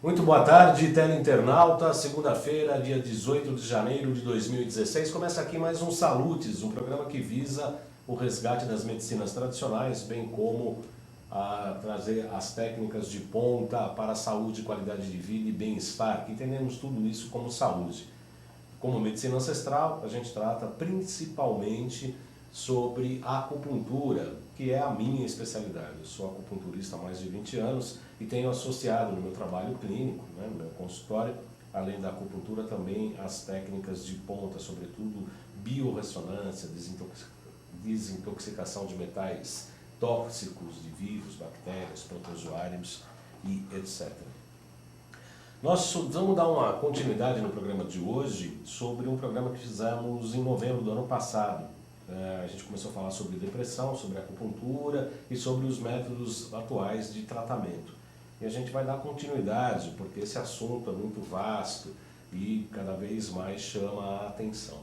Muito boa tarde, teleinternauta. Segunda-feira, dia 18 de janeiro de 2016. Começa aqui mais um Salutes, um programa que visa o resgate das medicinas tradicionais, bem como trazer as técnicas de ponta para a saúde, qualidade de vida e bem-estar, que entendemos tudo isso como saúde. Como medicina ancestral, a gente trata principalmente sobre a acupuntura, que é a minha especialidade. Eu sou acupunturista há mais de 20 anos e tenho associado no meu trabalho clínico, no meu consultório, além da acupuntura, também as técnicas de ponta, sobretudo biorressonância, desintoxicação de metais tóxicos, de vírus, bactérias, protozoários e etc. Nós vamos dar uma continuidade no programa de hoje sobre um programa que fizemos em novembro do ano passado. A gente começou a falar sobre depressão, sobre acupuntura e sobre os métodos atuais de tratamento. E a gente vai dar continuidade, porque esse assunto é muito vasto e cada vez mais chama a atenção.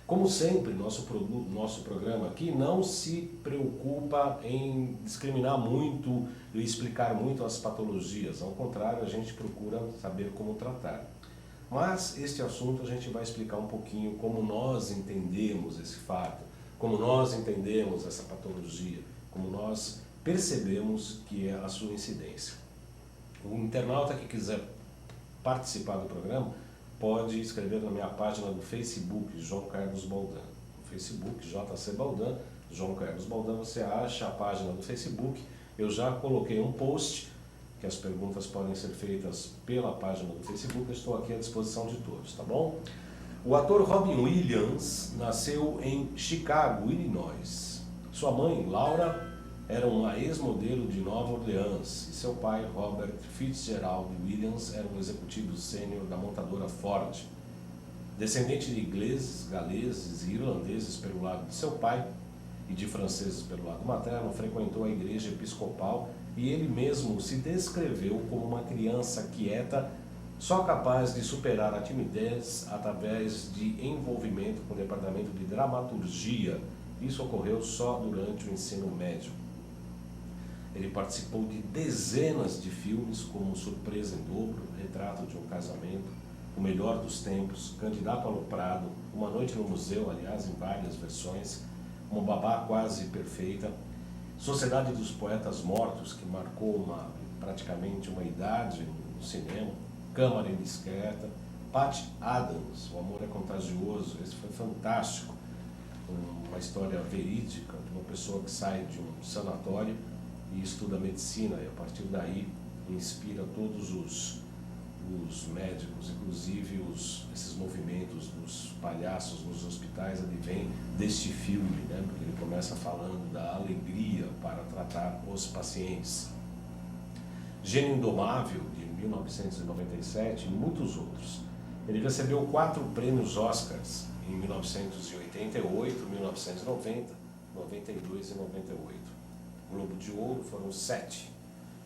Como sempre, nosso programa aqui não se preocupa em discriminar muito e explicar muito as patologias. Ao contrário, a gente procura saber como tratar. Mas este assunto a gente vai explicar um pouquinho como nós entendemos esse fato, como nós entendemos essa patologia, como nós percebemos que é a sua incidência. O internauta que quiser participar do programa pode escrever na minha página do Facebook, João Carlos Baldan. No Facebook, JC Baldan, João Carlos Baldan, você acha a página do Facebook. Eu já coloquei um post, que as perguntas podem ser feitas pela página do Facebook. Eu estou aqui à disposição de todos, tá bom? O ator Robin Williams nasceu em Chicago, Illinois. Sua mãe, Laura, era uma ex-modelo de Nova Orleans e seu pai, Robert Fitzgerald Williams, era um executivo sênior da montadora Ford. Descendente de ingleses, galeses e irlandeses pelo lado de seu pai e de franceses pelo lado materno, frequentou a igreja episcopal e ele mesmo se descreveu como uma criança quieta, só capaz de superar a timidez através de envolvimento com o departamento de dramaturgia. Isso ocorreu só durante o ensino médio. Ele participou de dezenas de filmes como Surpresa em Dobro, Retrato de um Casamento, O Melhor dos Tempos, Candidato Aloprado, Uma Noite no Museu, aliás, em várias versões, Uma Babá Quase Perfeita, Sociedade dos Poetas Mortos, que marcou praticamente uma idade no cinema, Câmara Indiscreta, Patty Adams, O Amor é Contagioso, esse foi fantástico, uma história verídica de uma pessoa que sai de um sanatório e estuda medicina e a partir daí inspira todos os médicos, inclusive esses movimentos dos palhaços nos hospitais advêm deste filme, porque ele começa falando da alegria para tratar os pacientes. Gênio Indomável, de 1997 e muitos outros. Ele recebeu 4 prêmios Oscars em 1988, 1990, 92 e 98. Globo de Ouro foram 7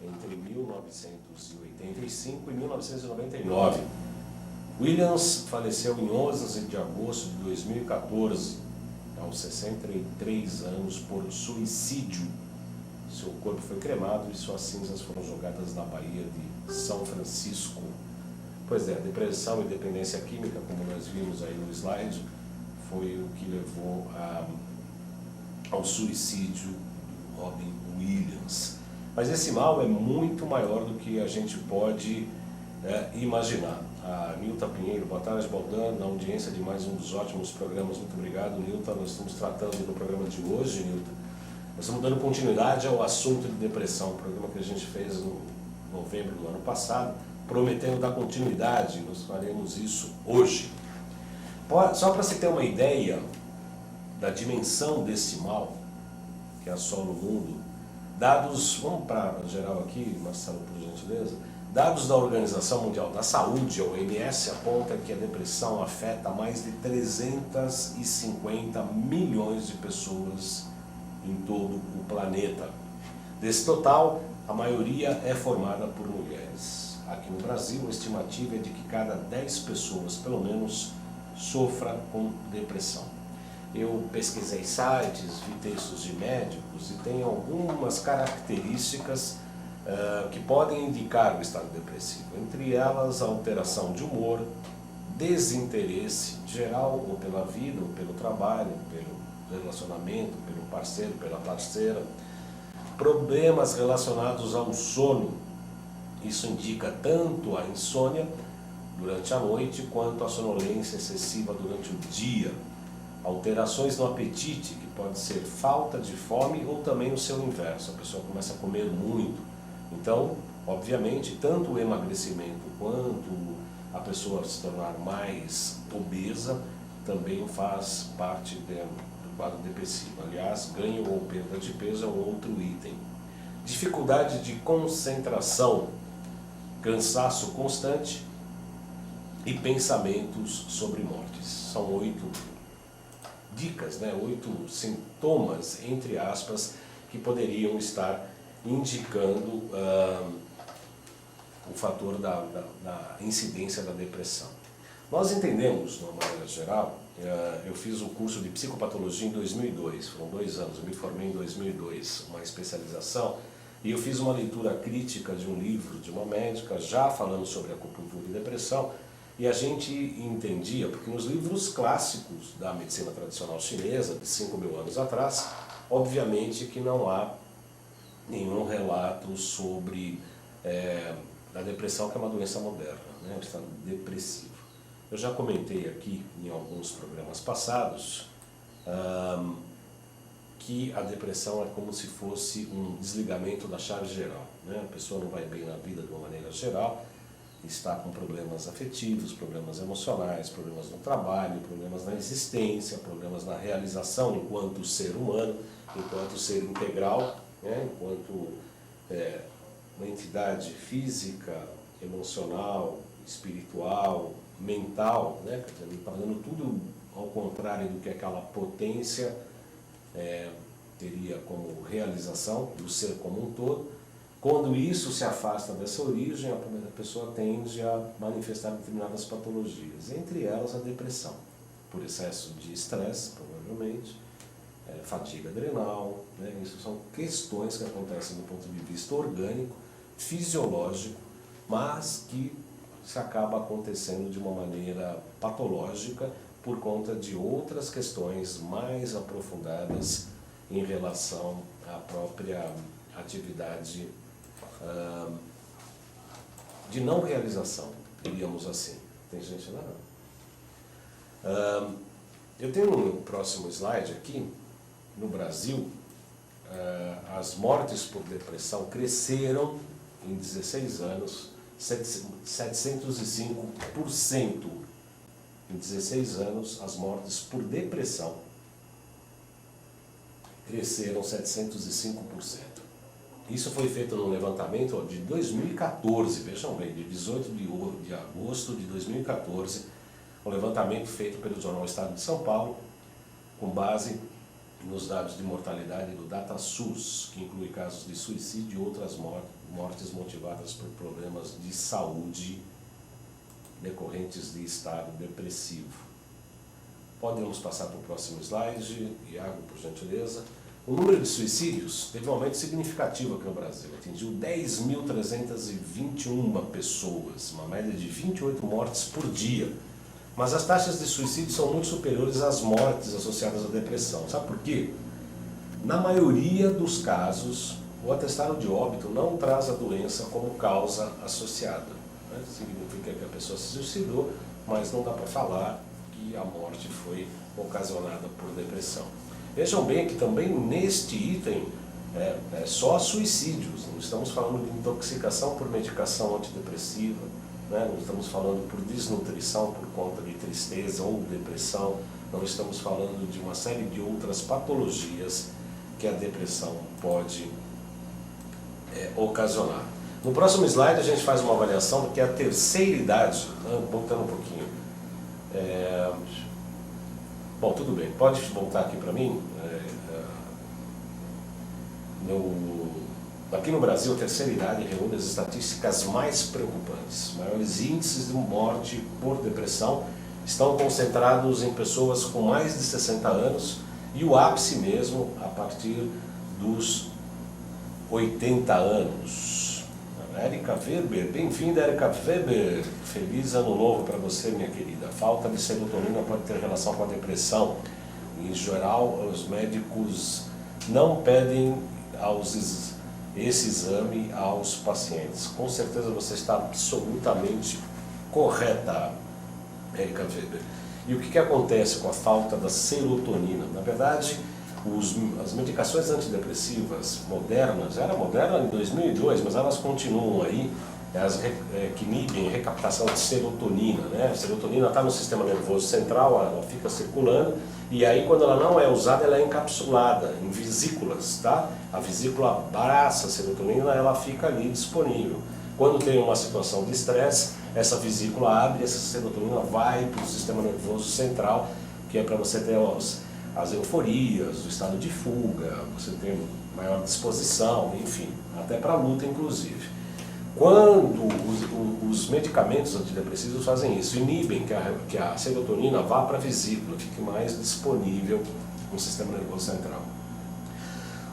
entre 1985 e 1999. Williams faleceu em 11 de agosto de 2014, aos 63 anos, por suicídio. Seu corpo foi cremado e suas cinzas foram jogadas na Baía de São Francisco. Pois é, depressão e dependência química, como nós vimos aí no slide, foi o que levou ao suicídio do Robin Williams. Mas esse mal é muito maior do que a gente pode imaginar. A Nilton Pinheiro, boa tarde, Baldan, na audiência de mais um dos ótimos programas. Muito obrigado, Nilton. Nós estamos tratando no programa de hoje, Nilton. Nós estamos dando continuidade ao assunto de depressão, um programa que a gente fez no novembro do ano passado, prometendo dar continuidade. Nós faremos isso hoje. Só para você ter uma ideia da dimensão desse mal que assola o mundo, dados, vamos para geral aqui, Marcelo, por gentileza, dados da Organização Mundial da Saúde, a OMS, aponta que a depressão afeta mais de 350 milhões de pessoas em todo o planeta. Desse total, a maioria é formada por mulheres. Aqui no Brasil, a estimativa é de que cada 10 pessoas, pelo menos, sofra com depressão. Eu pesquisei sites, vi textos de médicos e tem algumas características que podem indicar o estado depressivo. Entre elas, a alteração de humor, desinteresse geral, ou pela vida, ou pelo trabalho, pelo relacionamento, pelo parceiro, pela parceira, problemas relacionados ao sono. Isso indica tanto a insônia durante a noite quanto a sonolência excessiva durante o dia. Alterações no apetite, que pode ser falta de fome ou também o seu inverso, a pessoa começa a comer muito. Então, obviamente, tanto o emagrecimento quanto a pessoa se tornar mais obesa também faz parte do quadro depressivo. Aliás, ganho ou perda de peso é um outro item. Dificuldade de concentração, cansaço constante e pensamentos sobre mortes. São 8 dicas, 8 sintomas, entre aspas, que poderiam estar indicando o fator da incidência da depressão. Nós entendemos, de uma maneira geral, eu fiz um curso de psicopatologia em 2002, foram 2 anos, eu me formei em 2002, uma especialização, e eu fiz uma leitura crítica de um livro de uma médica, já falando sobre acupuntura e depressão, e a gente entendia, porque nos livros clássicos da medicina tradicional chinesa, de 5.000 anos atrás, obviamente que não há nenhum relato sobre a depressão, que é uma doença moderna, o estado depressivo. Eu já comentei aqui em alguns programas passados que a depressão é como se fosse um desligamento da chave geral. A pessoa não vai bem na vida de uma maneira geral, está com problemas afetivos, problemas emocionais, problemas no trabalho, problemas na existência, problemas na realização enquanto ser humano, enquanto ser integral, enquanto uma entidade física, emocional, espiritual, mental, quer dizer, fazendo tudo ao contrário do que aquela potência teria como realização do ser como um todo. Quando isso se afasta dessa origem, a pessoa tende a manifestar determinadas patologias, entre elas a depressão, por excesso de estresse, provavelmente, fadiga adrenal, isso são questões que acontecem do ponto de vista orgânico, fisiológico, mas que se acaba acontecendo de uma maneira patológica por conta de outras questões mais aprofundadas em relação à própria atividade de não realização, diríamos assim. Tem gente lá? Eu tenho um próximo slide aqui. No Brasil, as mortes por depressão cresceram em 16 anos, 705%. Em 16 anos, as mortes por depressão cresceram 705%. Isso foi feito num levantamento de 2014, vejam bem, de 18 de agosto de 2014, um levantamento feito pelo jornal Estado de São Paulo, com base nos dados de mortalidade do DataSUS, que inclui casos de suicídio e outras mortes motivadas por problemas de saúde decorrentes de estado depressivo. Podemos passar para o próximo slide, Iago, por gentileza. O número de suicídios teve um aumento significativo aqui no Brasil, atingiu 10.321 pessoas, uma média de 28 mortes por dia. Mas as taxas de suicídio são muito superiores às mortes associadas à depressão. Sabe por quê? Na maioria dos casos, o atestado de óbito não traz a doença como causa associada. Significa que a pessoa se suicidou, mas não dá para falar que a morte foi ocasionada por depressão. Vejam bem que também neste item é só suicídios, não estamos falando de intoxicação por medicação antidepressiva, não estamos falando por desnutrição por conta de tristeza ou depressão, não estamos falando de uma série de outras patologias que a depressão pode ocasionar. No próximo slide a gente faz uma avaliação do que é a terceira idade, voltando um pouquinho. Bom, tudo bem, pode voltar aqui para mim? Aqui no Brasil, a terceira idade reúne as estatísticas mais preocupantes. Os maiores índices de morte por depressão estão concentrados em pessoas com mais de 60 anos e o ápice mesmo a partir dos 80 anos. Érica Weber, bem-vinda, Érica Weber. Feliz ano novo para você, minha querida. A falta de serotonina pode ter relação com a depressão. Em geral, os médicos não pedem esse exame aos pacientes. Com certeza você está absolutamente correta, Érica Weber. E o que acontece com a falta da serotonina? Na verdade, as medicações antidepressivas modernas, era moderna em 2002, mas elas continuam aí, que inibem a recaptação de serotonina, né? A serotonina está no sistema nervoso central, ela fica circulando, e aí quando ela não é usada, ela é encapsulada em vesículas, tá? A vesícula abraça a serotonina, ela fica ali disponível. Quando tem uma situação de estresse, essa vesícula abre e essa serotonina vai para o sistema nervoso central, que é para você ter as euforias, o estado de fuga, você ter maior disposição, enfim, até para a luta inclusive. Quando os medicamentos antidepressivos fazem isso, inibem que a serotonina vá para a vesícula, fique mais disponível no sistema nervoso central.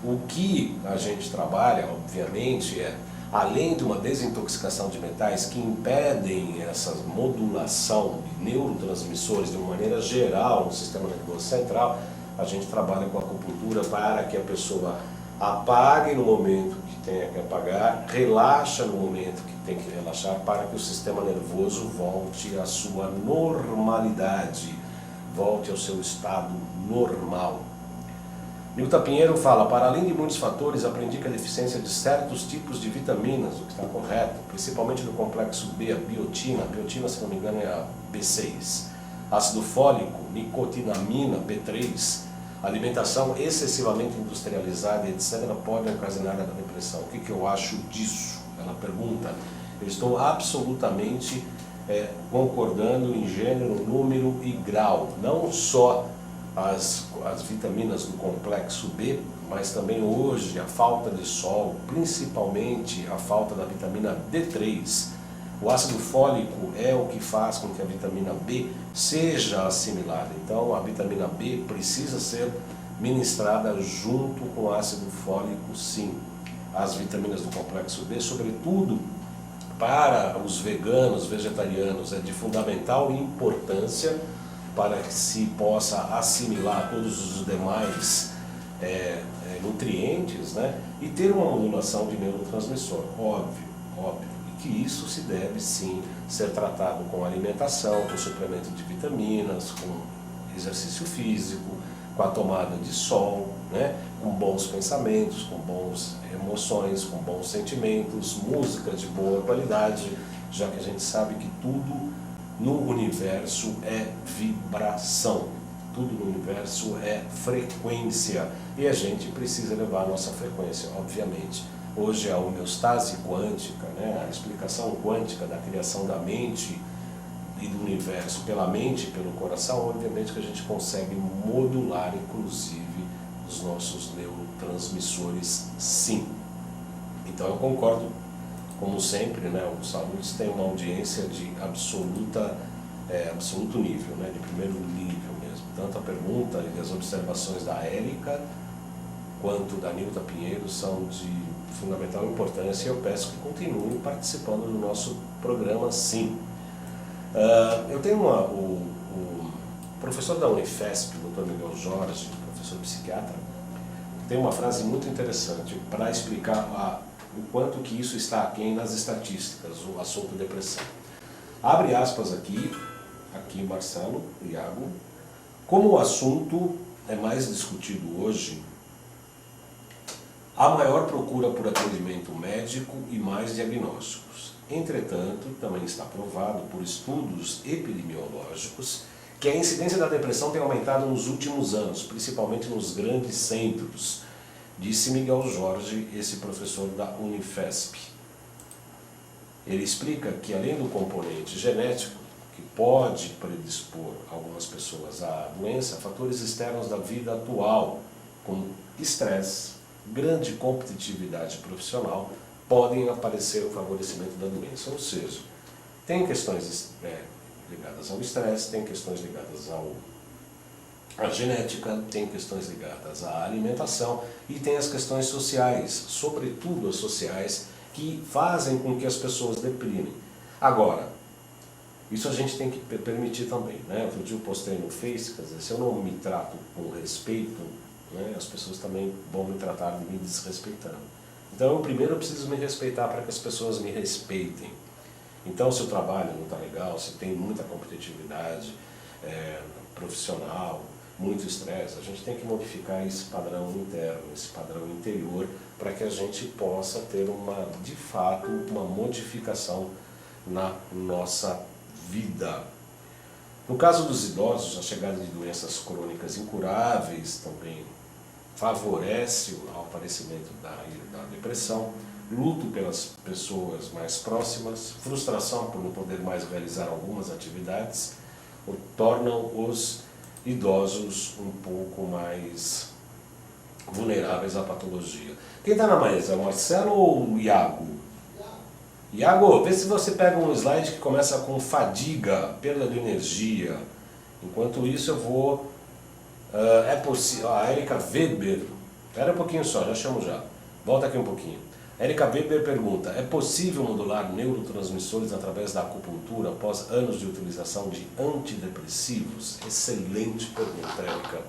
O que a gente trabalha, obviamente, além de uma desintoxicação de metais que impedem essa modulação de neurotransmissores de uma maneira geral no sistema nervoso central, a gente trabalha com a acupuntura para que a pessoa apague no momento que tenha que apagar, relaxa no momento que tem que relaxar, para que o sistema nervoso volte à sua normalidade, volte ao seu estado normal. Nilton Pinheiro fala, para além de muitos fatores, aprendi que a deficiência de certos tipos de vitaminas, o que está correto, principalmente do complexo B, a biotina, se não me engano é a B6, ácido fólico, nicotinamina, B3, alimentação excessivamente industrializada, etc., pode ocasionar a depressão. O que eu acho disso? Ela pergunta. Eu estou absolutamente concordando em gênero, número e grau. Não só as vitaminas do complexo B, mas também hoje a falta de sol, principalmente a falta da vitamina D3. O ácido fólico é o que faz com que a vitamina B seja assimilada. Então a vitamina B precisa ser ministrada junto com o ácido fólico, sim. As vitaminas do complexo B, sobretudo para os veganos, vegetarianos, é de fundamental importância para que se possa assimilar todos os demais nutrientes, né? E ter uma modulação de neurotransmissor, óbvio. E que isso se deve sim ser tratado com alimentação, com suplemento de vitaminas, com exercício físico, com a tomada de sol, né? Com bons pensamentos, com boas emoções, com bons sentimentos, música de boa qualidade, já que a gente sabe que tudo no universo é vibração, tudo no universo é frequência e a gente precisa levar a nossa frequência, obviamente. Hoje a homeostase quântica, né, a explicação quântica da criação da mente e do universo pela mente e pelo coração, obviamente que a gente consegue modular inclusive os nossos neurotransmissores, sim. Então eu concordo, como sempre, né, o Saúdes tem uma audiência de absoluto nível, né, de primeiro nível mesmo. Tanto a pergunta e as observações da Érica quanto da Nilton Pinheiro são de fundamental importância e eu peço que continuem participando do nosso programa, sim. Eu tenho o professor da Unifesp, o Dr. Miguel Jorge, professor psiquiatra, tem uma frase muito interessante para explicar o quanto que isso está aquém nas estatísticas, o assunto depressão. Abre aspas aqui Marcelo, Iago, como o assunto é mais discutido hoje, há maior procura por atendimento médico e mais diagnósticos. Entretanto, também está provado por estudos epidemiológicos que a incidência da depressão tem aumentado nos últimos anos, principalmente nos grandes centros, disse Miguel Jorge, esse professor da Unifesp. Ele explica que além do componente genético, que pode predispor algumas pessoas à doença, fatores externos da vida atual, como estresse, grande competitividade profissional, podem aparecer o favorecimento da doença. Ou seja, tem questões ligadas ao estresse, tem questões ligadas à genética, tem questões ligadas à alimentação e tem as questões sociais, sobretudo as sociais, que fazem com que as pessoas deprimem. Agora, isso a gente tem que permitir também, né? Outro dia eu postei no Face, quer dizer, se eu não me trato com respeito, né, as pessoas também vão me tratar me desrespeitando. Então, eu primeiro preciso me respeitar para que as pessoas me respeitem. Então, se o trabalho não está legal, se tem muita competitividade profissional, muito estresse, a gente tem que modificar esse padrão interno, esse padrão interior, para que a gente possa ter de fato, uma modificação na nossa vida. No caso dos idosos, a chegada de doenças crônicas incuráveis também favorece o aparecimento da depressão, luto pelas pessoas mais próximas, frustração por não poder mais realizar algumas atividades, tornam os idosos um pouco mais vulneráveis à patologia. Quem está na mesa, é o Marcelo ou o Iago? Iago, vê se você pega um slide que começa com fadiga, perda de energia. Enquanto isso eu vou... é possível... A Érica Weber... Espera um pouquinho só, já chamo já. Volta aqui um pouquinho. Érica Weber pergunta: é possível modular neurotransmissores através da acupuntura após anos de utilização de antidepressivos? Excelente pergunta, Érica.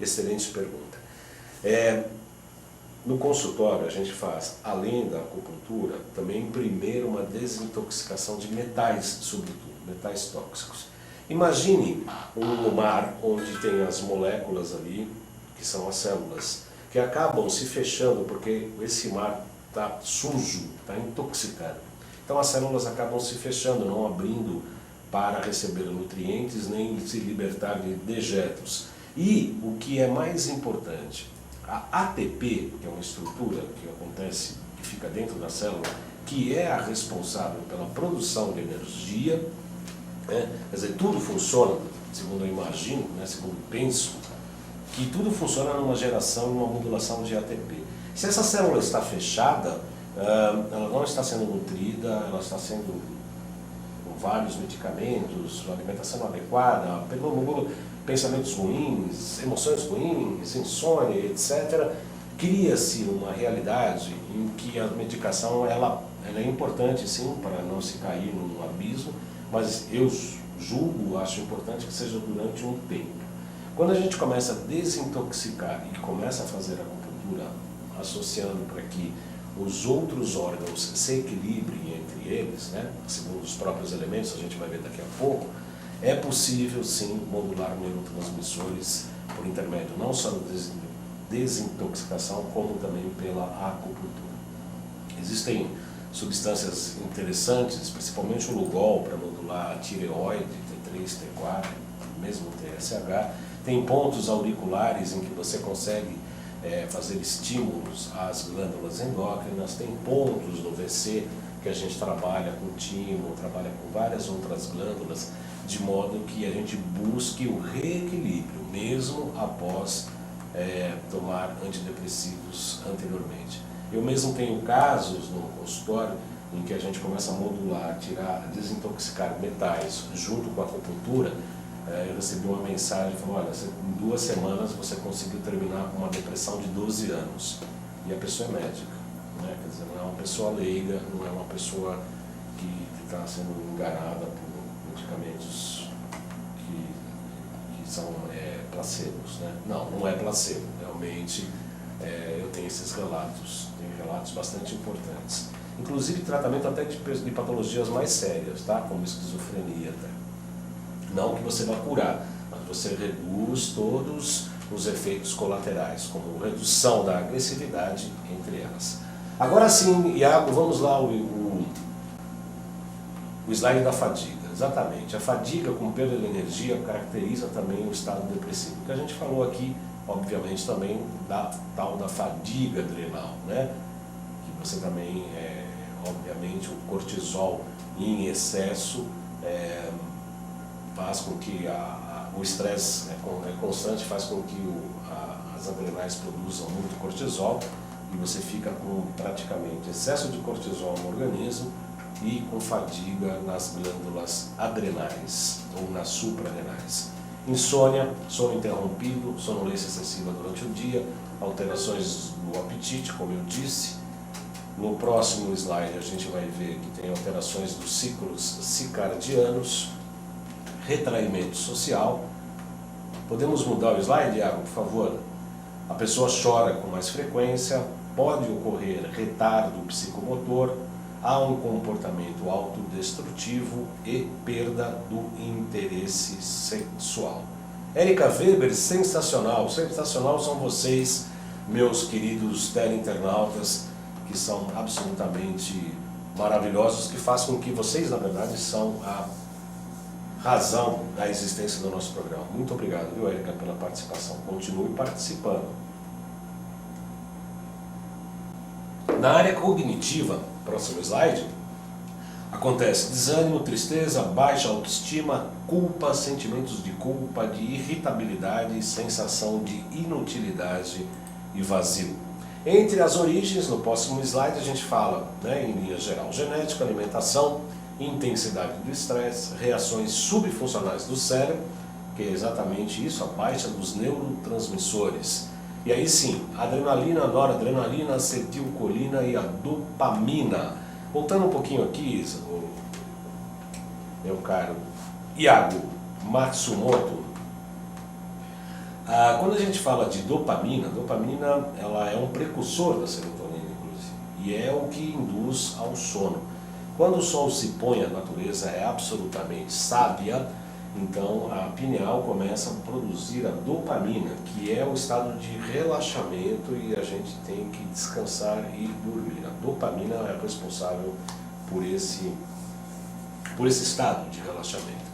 Excelente pergunta. No consultório a gente faz, além da acupuntura, também primeiro uma desintoxicação de metais, sobretudo, metais tóxicos. Imagine um mar onde tem as moléculas ali, que são as células, que acabam se fechando porque esse mar está sujo, está intoxicado. Então as células acabam se fechando, não abrindo para receber nutrientes nem se libertar de dejetos. E o que é mais importante, a ATP, que é uma estrutura que acontece, que fica dentro da célula, que é a responsável pela produção de energia, quer dizer, tudo funciona, segundo eu imagino, segundo eu penso, que tudo funciona numa geração e uma modulação de ATP. Se essa célula está fechada, ela não está sendo nutrida, ela está sendo com vários medicamentos, a alimentação adequada, pensamentos ruins, emoções ruins, insônia, etc. Cria-se uma realidade em que a medicação ela é importante sim para não se cair num abismo, mas eu acho importante que seja durante um tempo. Quando a gente começa a desintoxicar e começa a fazer a acupuntura associando para que os outros órgãos se equilibrem entre eles, segundo os próprios elementos, a gente vai ver daqui a pouco, é possível sim modular neurotransmissores por intermédio não só da desintoxicação, como também pela acupuntura. Existem substâncias interessantes, principalmente o Lugol para modular a tireoide, T3, T4, mesmo TSH. Tem pontos auriculares em que você consegue fazer estímulos às glândulas endócrinas, tem pontos no VC que a gente trabalha com timo, trabalha com várias outras glândulas, de modo que a gente busque o reequilíbrio, mesmo após tomar antidepressivos anteriormente. Eu mesmo tenho casos no consultório em que a gente começa a modular, tirar, desintoxicar metais junto com a acupuntura. Eu recebi uma mensagem falando: olha, em 2 semanas você conseguiu terminar com uma depressão de 12 anos. E a pessoa é médica, quer dizer, não é uma pessoa leiga, não é uma pessoa que está sendo enganada por medicamentos que são placebos. Não é placebo, realmente eu tenho esses relatos, bastante importantes. Inclusive tratamento até de patologias mais sérias, como esquizofrenia até. Não que você vá curar, mas você reduz todos os efeitos colaterais, como redução da agressividade, entre elas. Agora sim, Iago, vamos lá, o slide da fadiga. Exatamente, a fadiga com perda de energia caracteriza também o estado depressivo. O que a gente falou aqui, obviamente, também da tal da fadiga adrenal, que você também, obviamente, o cortisol em excesso faz com que o estresse constante faz com que as adrenais produzam muito cortisol e você fica com praticamente excesso de cortisol no organismo e com fadiga nas glândulas adrenais ou nas suprarrenais. Insônia, sono interrompido, sonolência excessiva durante o dia, alterações no apetite, como eu disse, No próximo slide a gente vai ver que tem alterações dos ciclos circadianos, retraimento social. Podemos mudar o slide, Iago, por favor? A pessoa chora com mais frequência, pode ocorrer retardo psicomotor, há um comportamento autodestrutivo e perda do interesse sexual. Érica Weber, sensacional, sensacional são vocês, meus queridos teleinternautas, que são absolutamente maravilhosos, que fazem com que vocês, na verdade, são a razão da existência do nosso programa. Muito obrigado, viu, Érica, pela participação. Continue participando. Na área cognitiva, próximo slide, acontece desânimo, tristeza, baixa autoestima, culpa, sentimentos de culpa, de irritabilidade, sensação de inutilidade e vazio. Entre as origens, no próximo slide a gente fala, em linha geral, genética, alimentação, intensidade do estresse, reações subfuncionais do cérebro, que é exatamente isso, a baixa dos neurotransmissores. E aí sim, adrenalina, noradrenalina, acetilcolina e a dopamina. Voltando um pouquinho aqui, meu caro Iago Matsumoto, quando a gente fala de dopamina, ela é um precursor da serotonina, inclusive, e é o que induz ao sono. Quando o sol se põe, a natureza é absolutamente sábia, então a pineal começa a produzir a dopamina, que é o estado de relaxamento e a gente tem que descansar e dormir. A dopamina é responsável por esse estado de relaxamento.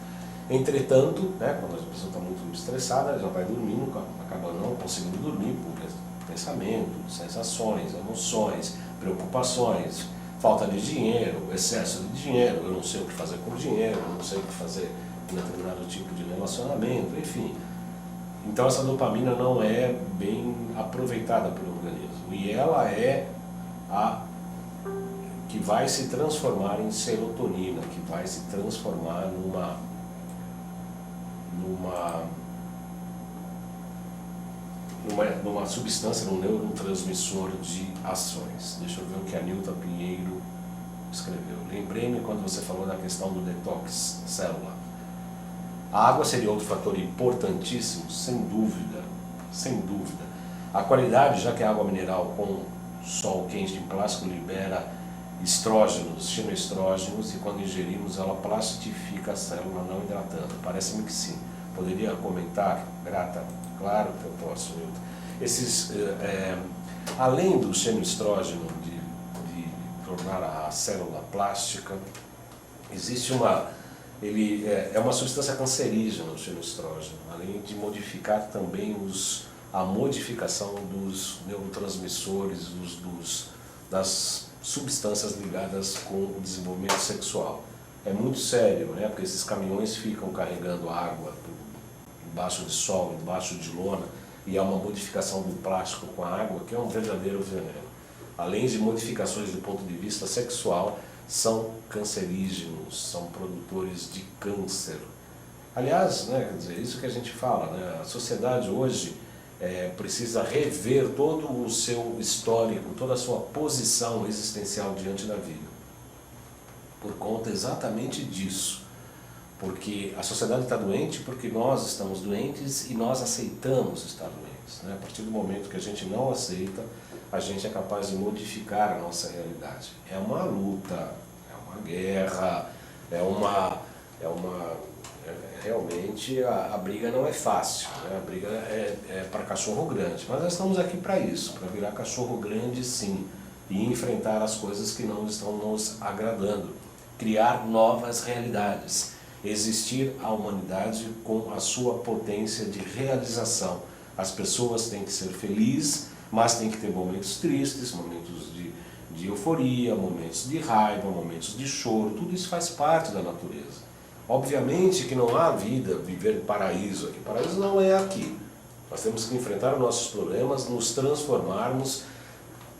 Entretanto, quando a pessoa está muito estressada, ela já vai dormindo, acaba não conseguindo dormir por pensamento, sensações, emoções, preocupações, falta de dinheiro, excesso de dinheiro, eu não sei o que fazer com o dinheiro, eu não sei o que fazer com determinado tipo de relacionamento, enfim. Então essa dopamina não é bem aproveitada pelo organismo e ela é a que vai se transformar em serotonina, que vai se transformar numa substância, num neurotransmissor de ações. Deixa eu ver o que a Nilta Pinheiro escreveu. Lembrei-me quando você falou da questão do detox celular. A água seria outro fator importantíssimo, sem dúvida, sem dúvida. A qualidade, já que a água mineral com sol quente em plástico libera estrógenos, xenoestrógenos, e quando ingerimos ela plastifica a célula não hidratando. Parece-me que sim. Poderia comentar, grata? Claro que eu posso, Nilton. Além do xenoestrógeno de tornar a célula plástica, existe ele é uma substância cancerígena, o xenoestrógeno, além de modificar também a modificação dos neurotransmissores, das substâncias ligadas com o desenvolvimento sexual. É muito sério, porque esses caminhões ficam carregando água embaixo de sol, embaixo de lona, e há uma modificação do plástico com a água que é um verdadeiro veneno. Além de modificações do ponto de vista sexual, são cancerígenos, são produtores de câncer. Aliás, quer dizer, isso que a gente fala, a sociedade hoje precisa rever todo o seu histórico, toda a sua posição existencial diante da vida. Por conta exatamente disso. Porque a sociedade está doente porque nós estamos doentes e nós aceitamos estar doentes. A partir do momento que a gente não aceita, a gente é capaz de modificar a nossa realidade. É uma luta, é uma guerra, realmente a briga não é fácil, a briga é para cachorro grande. Mas nós estamos aqui para isso, para virar cachorro grande sim, e enfrentar as coisas que não estão nos agradando, criar novas realidades. Existir a humanidade com a sua potência de realização. As pessoas têm que ser felizes, mas tem que ter momentos tristes, momentos de euforia, momentos de raiva, momentos de choro, tudo isso faz parte da natureza. Obviamente que não há vida, viver paraíso aqui. Paraíso não é aqui. Nós temos que enfrentar os nossos problemas, nos transformarmos,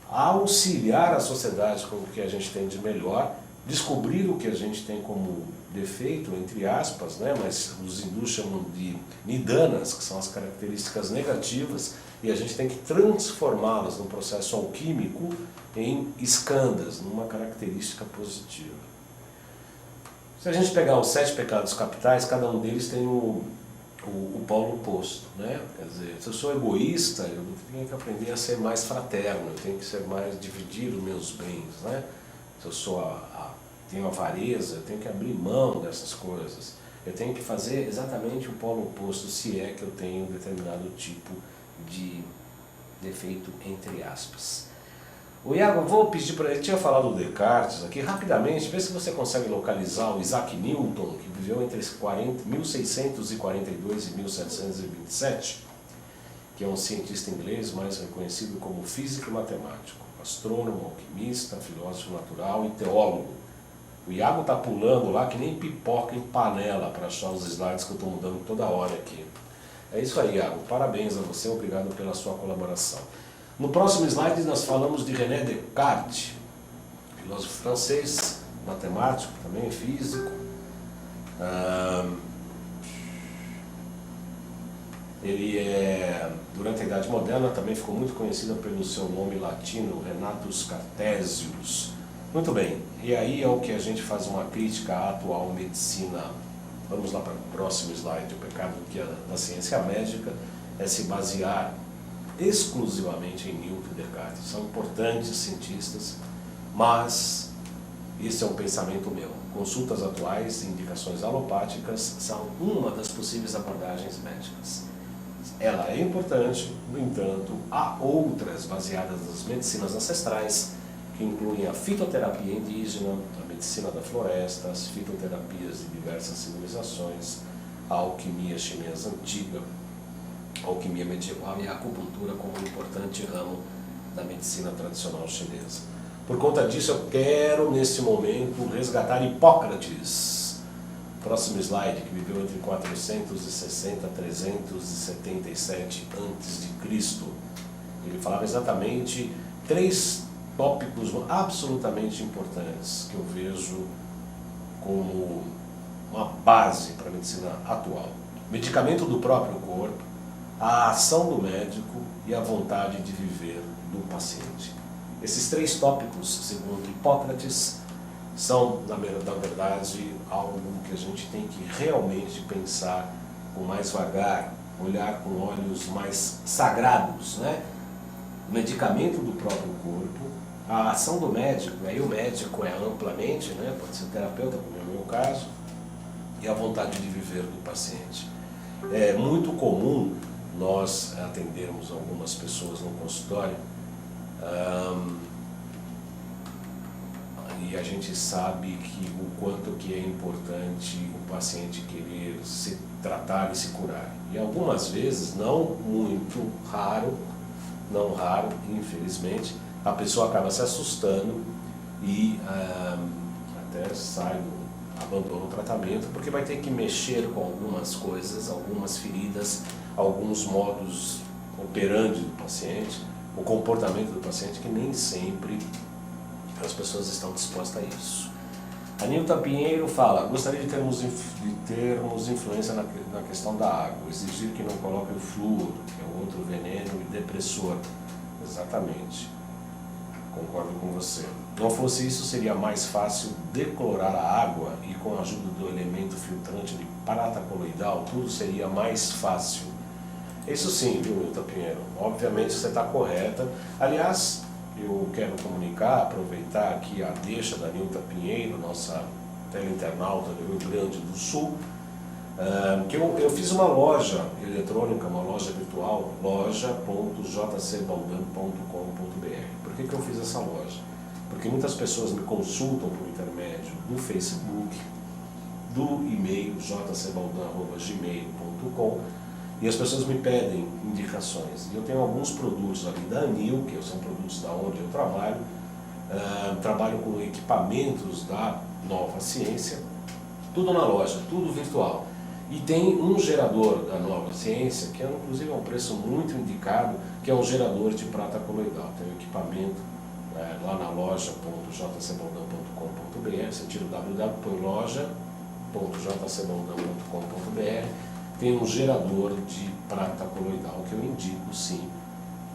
auxiliar a sociedade com o que a gente tem de melhor, descobrir o que a gente tem como defeito, entre aspas, mas os hindus chamam de nidanas, que são as características negativas, e a gente tem que transformá-las num processo alquímico em escandas, numa característica positiva. Se a gente pegar os 7 pecados capitais, cada um deles tem o polo oposto, né? Quer dizer, se eu sou egoísta, eu tenho que aprender a ser mais fraterno, eu tenho que ser mais, dividir os meus bens, né? Se eu sou tenho avareza, eu tenho que abrir mão dessas coisas. Eu tenho que fazer exatamente o polo oposto, se é que eu tenho um determinado tipo de defeito, entre aspas. O Iago, vou pedir para ele, tinha falado do Descartes aqui, rapidamente, vê se você consegue localizar o Isaac Newton, que viveu entre 1642 e 1727, que é um cientista inglês mais reconhecido como físico e matemático, astrônomo, alquimista, filósofo natural e teólogo. O Iago está pulando lá que nem pipoca em panela para achar os slides que eu estou mudando toda hora aqui. É isso aí, Iago. Parabéns a você, obrigado pela sua colaboração. No próximo slide nós falamos de René Descartes, filósofo francês, matemático, também físico. Ele durante a Idade Moderna também ficou muito conhecido pelo seu nome latino, Renatus Cartesius. Muito bem, e aí é o que a gente faz uma crítica à atual medicina. Vamos lá para o próximo slide. O pecado da ciência médica é se basear exclusivamente em Newton e Descartes. São importantes cientistas, mas esse é um pensamento meu. Consultas atuais e indicações alopáticas são uma das possíveis abordagens médicas. Ela é importante, no entanto, há outras baseadas nas medicinas ancestrais, que incluem a fitoterapia indígena, a medicina da floresta, as fitoterapias de diversas civilizações, a alquimia chinesa antiga, a alquimia medieval e a acupuntura como um importante ramo da medicina tradicional chinesa. Por conta disso, eu quero, nesse momento, resgatar Hipócrates. Próximo slide, que viveu entre 460 e 377 a.C. Ele falava exatamente 3 tópicos absolutamente importantes que eu vejo como uma base para a medicina atual. Medicamento do próprio corpo, a ação do médico e a vontade de viver do paciente. Esses 3 tópicos, segundo Hipócrates, são, na verdade, algo que a gente tem que realmente pensar com mais vagar, olhar com olhos mais sagrados, né? O medicamento do próprio corpo, a ação do médico, aí o médico é amplamente, né? Pode ser terapeuta, como é o meu caso, e a vontade de viver do paciente. É muito comum nós atendermos algumas pessoas no consultório e a gente sabe que o quanto que é importante o paciente querer se tratar e se curar. E algumas vezes, não raro, infelizmente, a pessoa acaba se assustando e até abandona o tratamento, porque vai ter que mexer com algumas coisas, algumas feridas, alguns modus operandi do paciente, o comportamento do paciente, que nem sempre as pessoas estão dispostas a isso. A Nilta Pinheiro fala: gostaria de termos influência na questão da água, exigir que não coloque o flúor, que é outro veneno e depressor. Exatamente, concordo com você. Não fosse isso, seria mais fácil declorar a água e com a ajuda do elemento filtrante de prata coloidal, tudo seria mais fácil. Isso sim, viu, Nilta Pinheiro? Obviamente você está correta. Aliás, eu quero aproveitar aqui a deixa da Nilta Pinheiro, nossa teleinternauta do Rio Grande do Sul, que eu fiz uma loja eletrônica, uma loja virtual, loja.jcbaldan.com.br. Por que eu fiz essa loja? Porque muitas pessoas me consultam por intermédio do Facebook, do e-mail jcbaldan@gmail.com, e as pessoas me pedem indicações. E eu tenho alguns produtos ali da ANIL, que são produtos da onde eu trabalho, trabalho com equipamentos da Nova Ciência, tudo na loja, tudo virtual. E tem um gerador da Nova Ciência, que inclusive é um preço muito indicado, que é um gerador de prata coloidal. Tem um equipamento lá na loja.jcbaldan.com.br, você tira o www, põe loja.jcbaldan.com.br, tem um gerador de prata coloidal que eu indico sim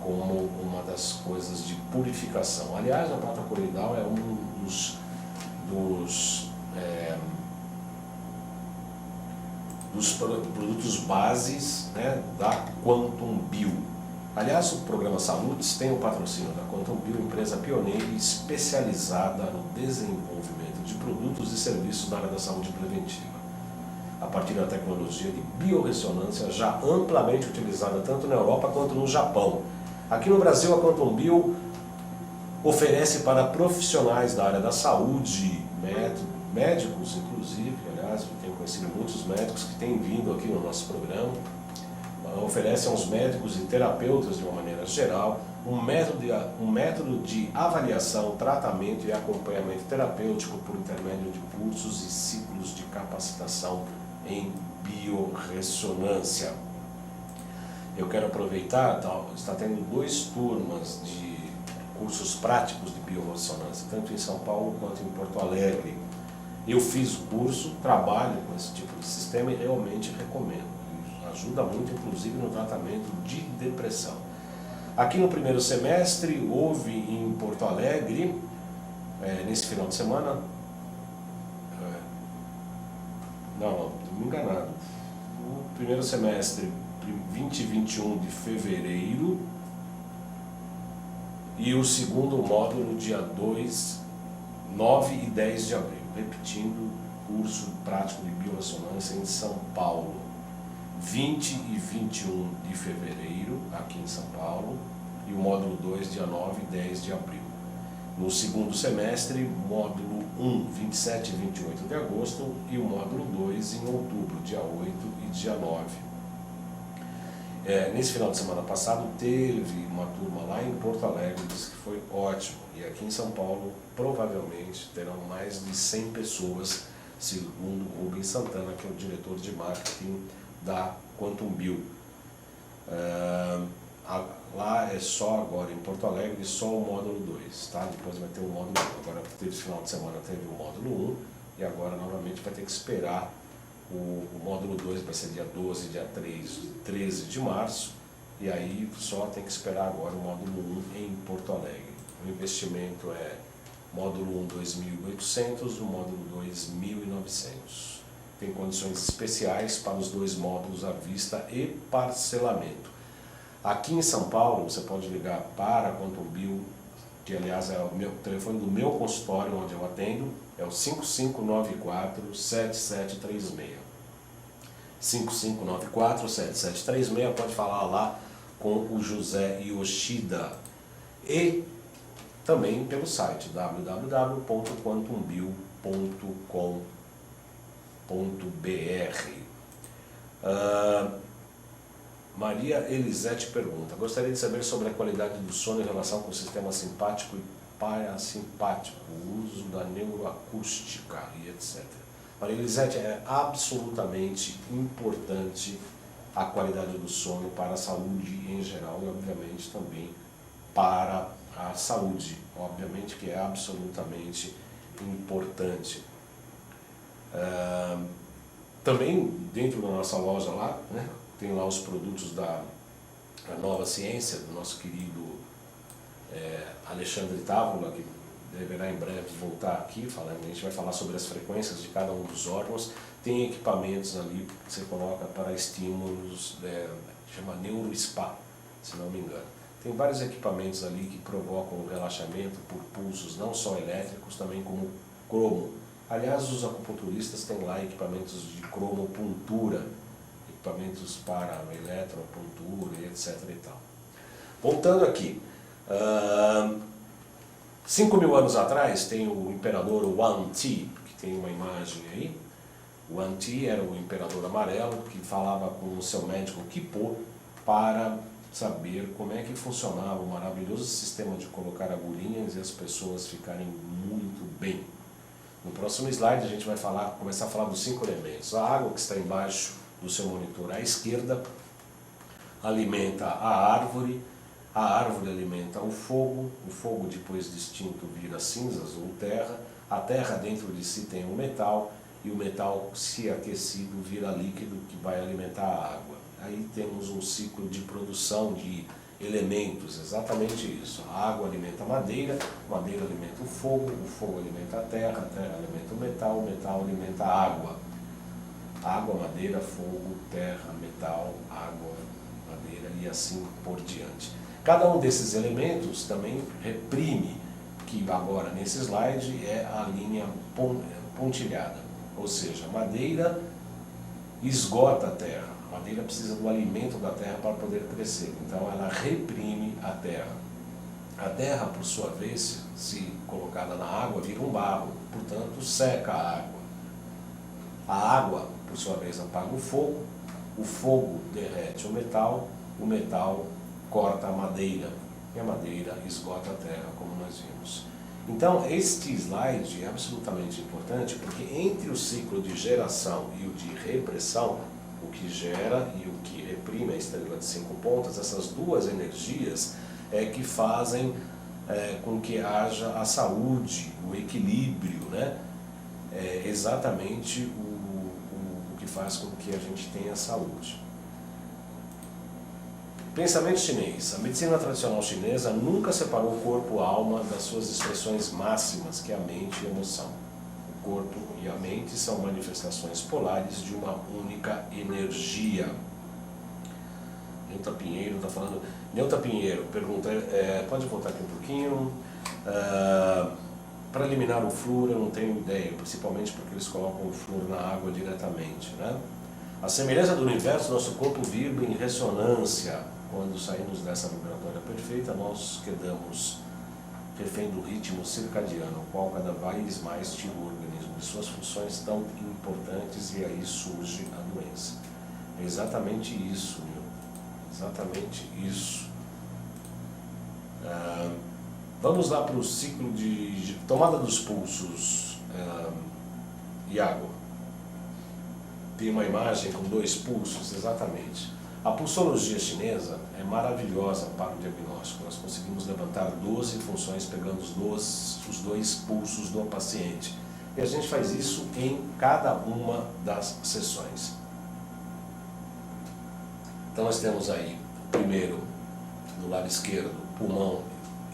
como uma das coisas de purificação. Aliás, a prata coloidal é um dos produtos bases, né, da Quantum Bio. Aliás, o programa Saúdes tem o patrocínio da Quantum Bio, empresa pioneira e especializada no desenvolvimento de produtos e serviços na área da saúde preventiva, a partir da tecnologia de biorressonância já amplamente utilizada tanto na Europa quanto no Japão. Aqui no Brasil, a Quantum Bio oferece para profissionais da área da saúde, médicos inclusive, aliás, eu tenho conhecido muitos médicos que têm vindo aqui no nosso programa, oferece aos médicos e terapeutas de uma maneira geral um método de avaliação, tratamento e acompanhamento terapêutico por intermédio de cursos e ciclos de capacitação em biorressonância. Eu quero aproveitar, está tendo 2 turmas de cursos práticos de biorressonância, tanto em São Paulo quanto em Porto Alegre. Eu fiz o curso, trabalho com esse tipo de sistema e realmente recomendo. Ajuda muito, inclusive, no tratamento de depressão. Aqui no primeiro semestre, houve em Porto Alegre, nesse final de semana, não, estou me enganado, o primeiro semestre, 20 e 21 de fevereiro, e o segundo módulo, dia 2, 9 e 10 de abril, repetindo, curso prático de biorressonância em São Paulo. 20 e 21 de fevereiro, aqui em São Paulo, e o módulo 2, dia 9 e 10 de abril. No segundo semestre, módulo 1, 27 e 28 de agosto, e o módulo 2 em outubro, dia 8 e dia 9. Nesse final de semana passado, teve uma turma lá em Porto Alegre, disse que foi ótimo, e aqui em São Paulo, provavelmente, terão mais de 100 pessoas, segundo Rubens Santana, que é o diretor de marketing da Quantum Bio. Lá é só agora em Porto Alegre, só o módulo 2, tá? Depois vai ter o módulo 1. Agora teve final de semana, teve o módulo 1 e agora novamente vai ter que esperar o módulo 2, vai ser dia 12, dia 13 de março, e aí só tem que esperar agora o módulo 1 em Porto Alegre. O investimento é módulo 1 2.800, o módulo 2 1.900. Tem condições especiais para os 2 módulos à vista e parcelamento. Aqui em São Paulo, você pode ligar para a Quantum Bio, que aliás é o telefone do meu consultório onde eu atendo, é o 5594-7736. 5594-7736, pode falar lá com o José Yoshida. E também pelo site www.quantumbio.com.br. Maria Elisete pergunta: gostaria de saber sobre a qualidade do sono em relação com o sistema simpático e parasimpático, o uso da neuroacústica e etc. Maria Elisete, é absolutamente importante a qualidade do sono para a saúde em geral e obviamente também para a saúde, obviamente que é absolutamente importante. Também dentro da nossa loja lá, né, tem lá os produtos da Nova Ciência, do nosso querido Alexandre Távola, que deverá em breve voltar aqui, a gente vai falar sobre as frequências de cada um dos órgãos. Tem equipamentos ali que você coloca para estímulos, chama NeuroSpa, se não me engano. Tem vários equipamentos ali que provocam o relaxamento por pulsos, não só elétricos, também como cromo. Aliás, os acupunturistas têm lá equipamentos de cromopuntura, equipamentos para eletropuntura e etc. e tal. Voltando aqui, 5.000 anos atrás tem o imperador Yuan Ti, que tem uma imagem aí. Yuan Ti era o imperador amarelo que falava com o seu médico Qipo para saber como é que funcionava o maravilhoso sistema de colocar agulhinhas e as pessoas ficarem muito bem. No próximo slide a gente vai começar a falar dos 5 elementos. A água, que está embaixo do seu monitor à esquerda, alimenta a árvore alimenta o fogo depois de extinto vira cinzas ou terra, a terra dentro de si tem o metal, e o metal, se aquecido, vira líquido que vai alimentar a água. Aí temos um ciclo de produção de elementos, exatamente isso. A água alimenta a madeira alimenta o fogo alimenta a terra alimenta o metal alimenta a água. Água, madeira, fogo, terra, metal, água, madeira e assim por diante. Cada um desses elementos também reprime, que agora nesse slide é a linha pontilhada, ou seja, a madeira esgota a terra, a madeira precisa do alimento da terra para poder crescer, então ela reprime a terra. A terra, por sua vez, se colocada na água, vira um barro, portanto seca a água. A água, por sua vez, apaga o fogo derrete o metal corta a madeira, e a madeira esgota a terra, como nós vimos. Então, este slide é absolutamente importante, porque entre o ciclo de geração e o de repressão, o que gera e o que reprime a estrela de 5 pontas, essas duas energias é que fazem com que haja a saúde, o equilíbrio, né? É exatamente o que faz com que a gente tenha saúde. Pensamento chinês. A medicina tradicional chinesa nunca separou o corpo e a alma das suas expressões máximas, que é a mente e a emoção. O corpo e a mente são manifestações polares de uma única energia. Neuta Pinheiro está falando. Neuta Pinheiro pergunta, pode voltar aqui um pouquinho. Para eliminar o flúor eu não tenho ideia, principalmente porque eles colocam o flúor na água diretamente, né? A semelhança do universo, nosso corpo vibra em ressonância. Quando saímos dessa vibratória perfeita, nós quedamos refém do ritmo circadiano, o qual cada vez mais tira o organismo de suas funções tão importantes e aí surge a doença. É exatamente isso, meu. Exatamente isso. Vamos lá para o ciclo de tomada dos pulsos. Iago. Tem uma imagem com 2 pulsos, exatamente. A pulsologia chinesa é maravilhosa para o diagnóstico. Nós conseguimos levantar 12 funções pegando os 2 pulsos do paciente. E a gente faz isso em cada uma das sessões. Então nós temos aí, primeiro, no lado esquerdo, pulmão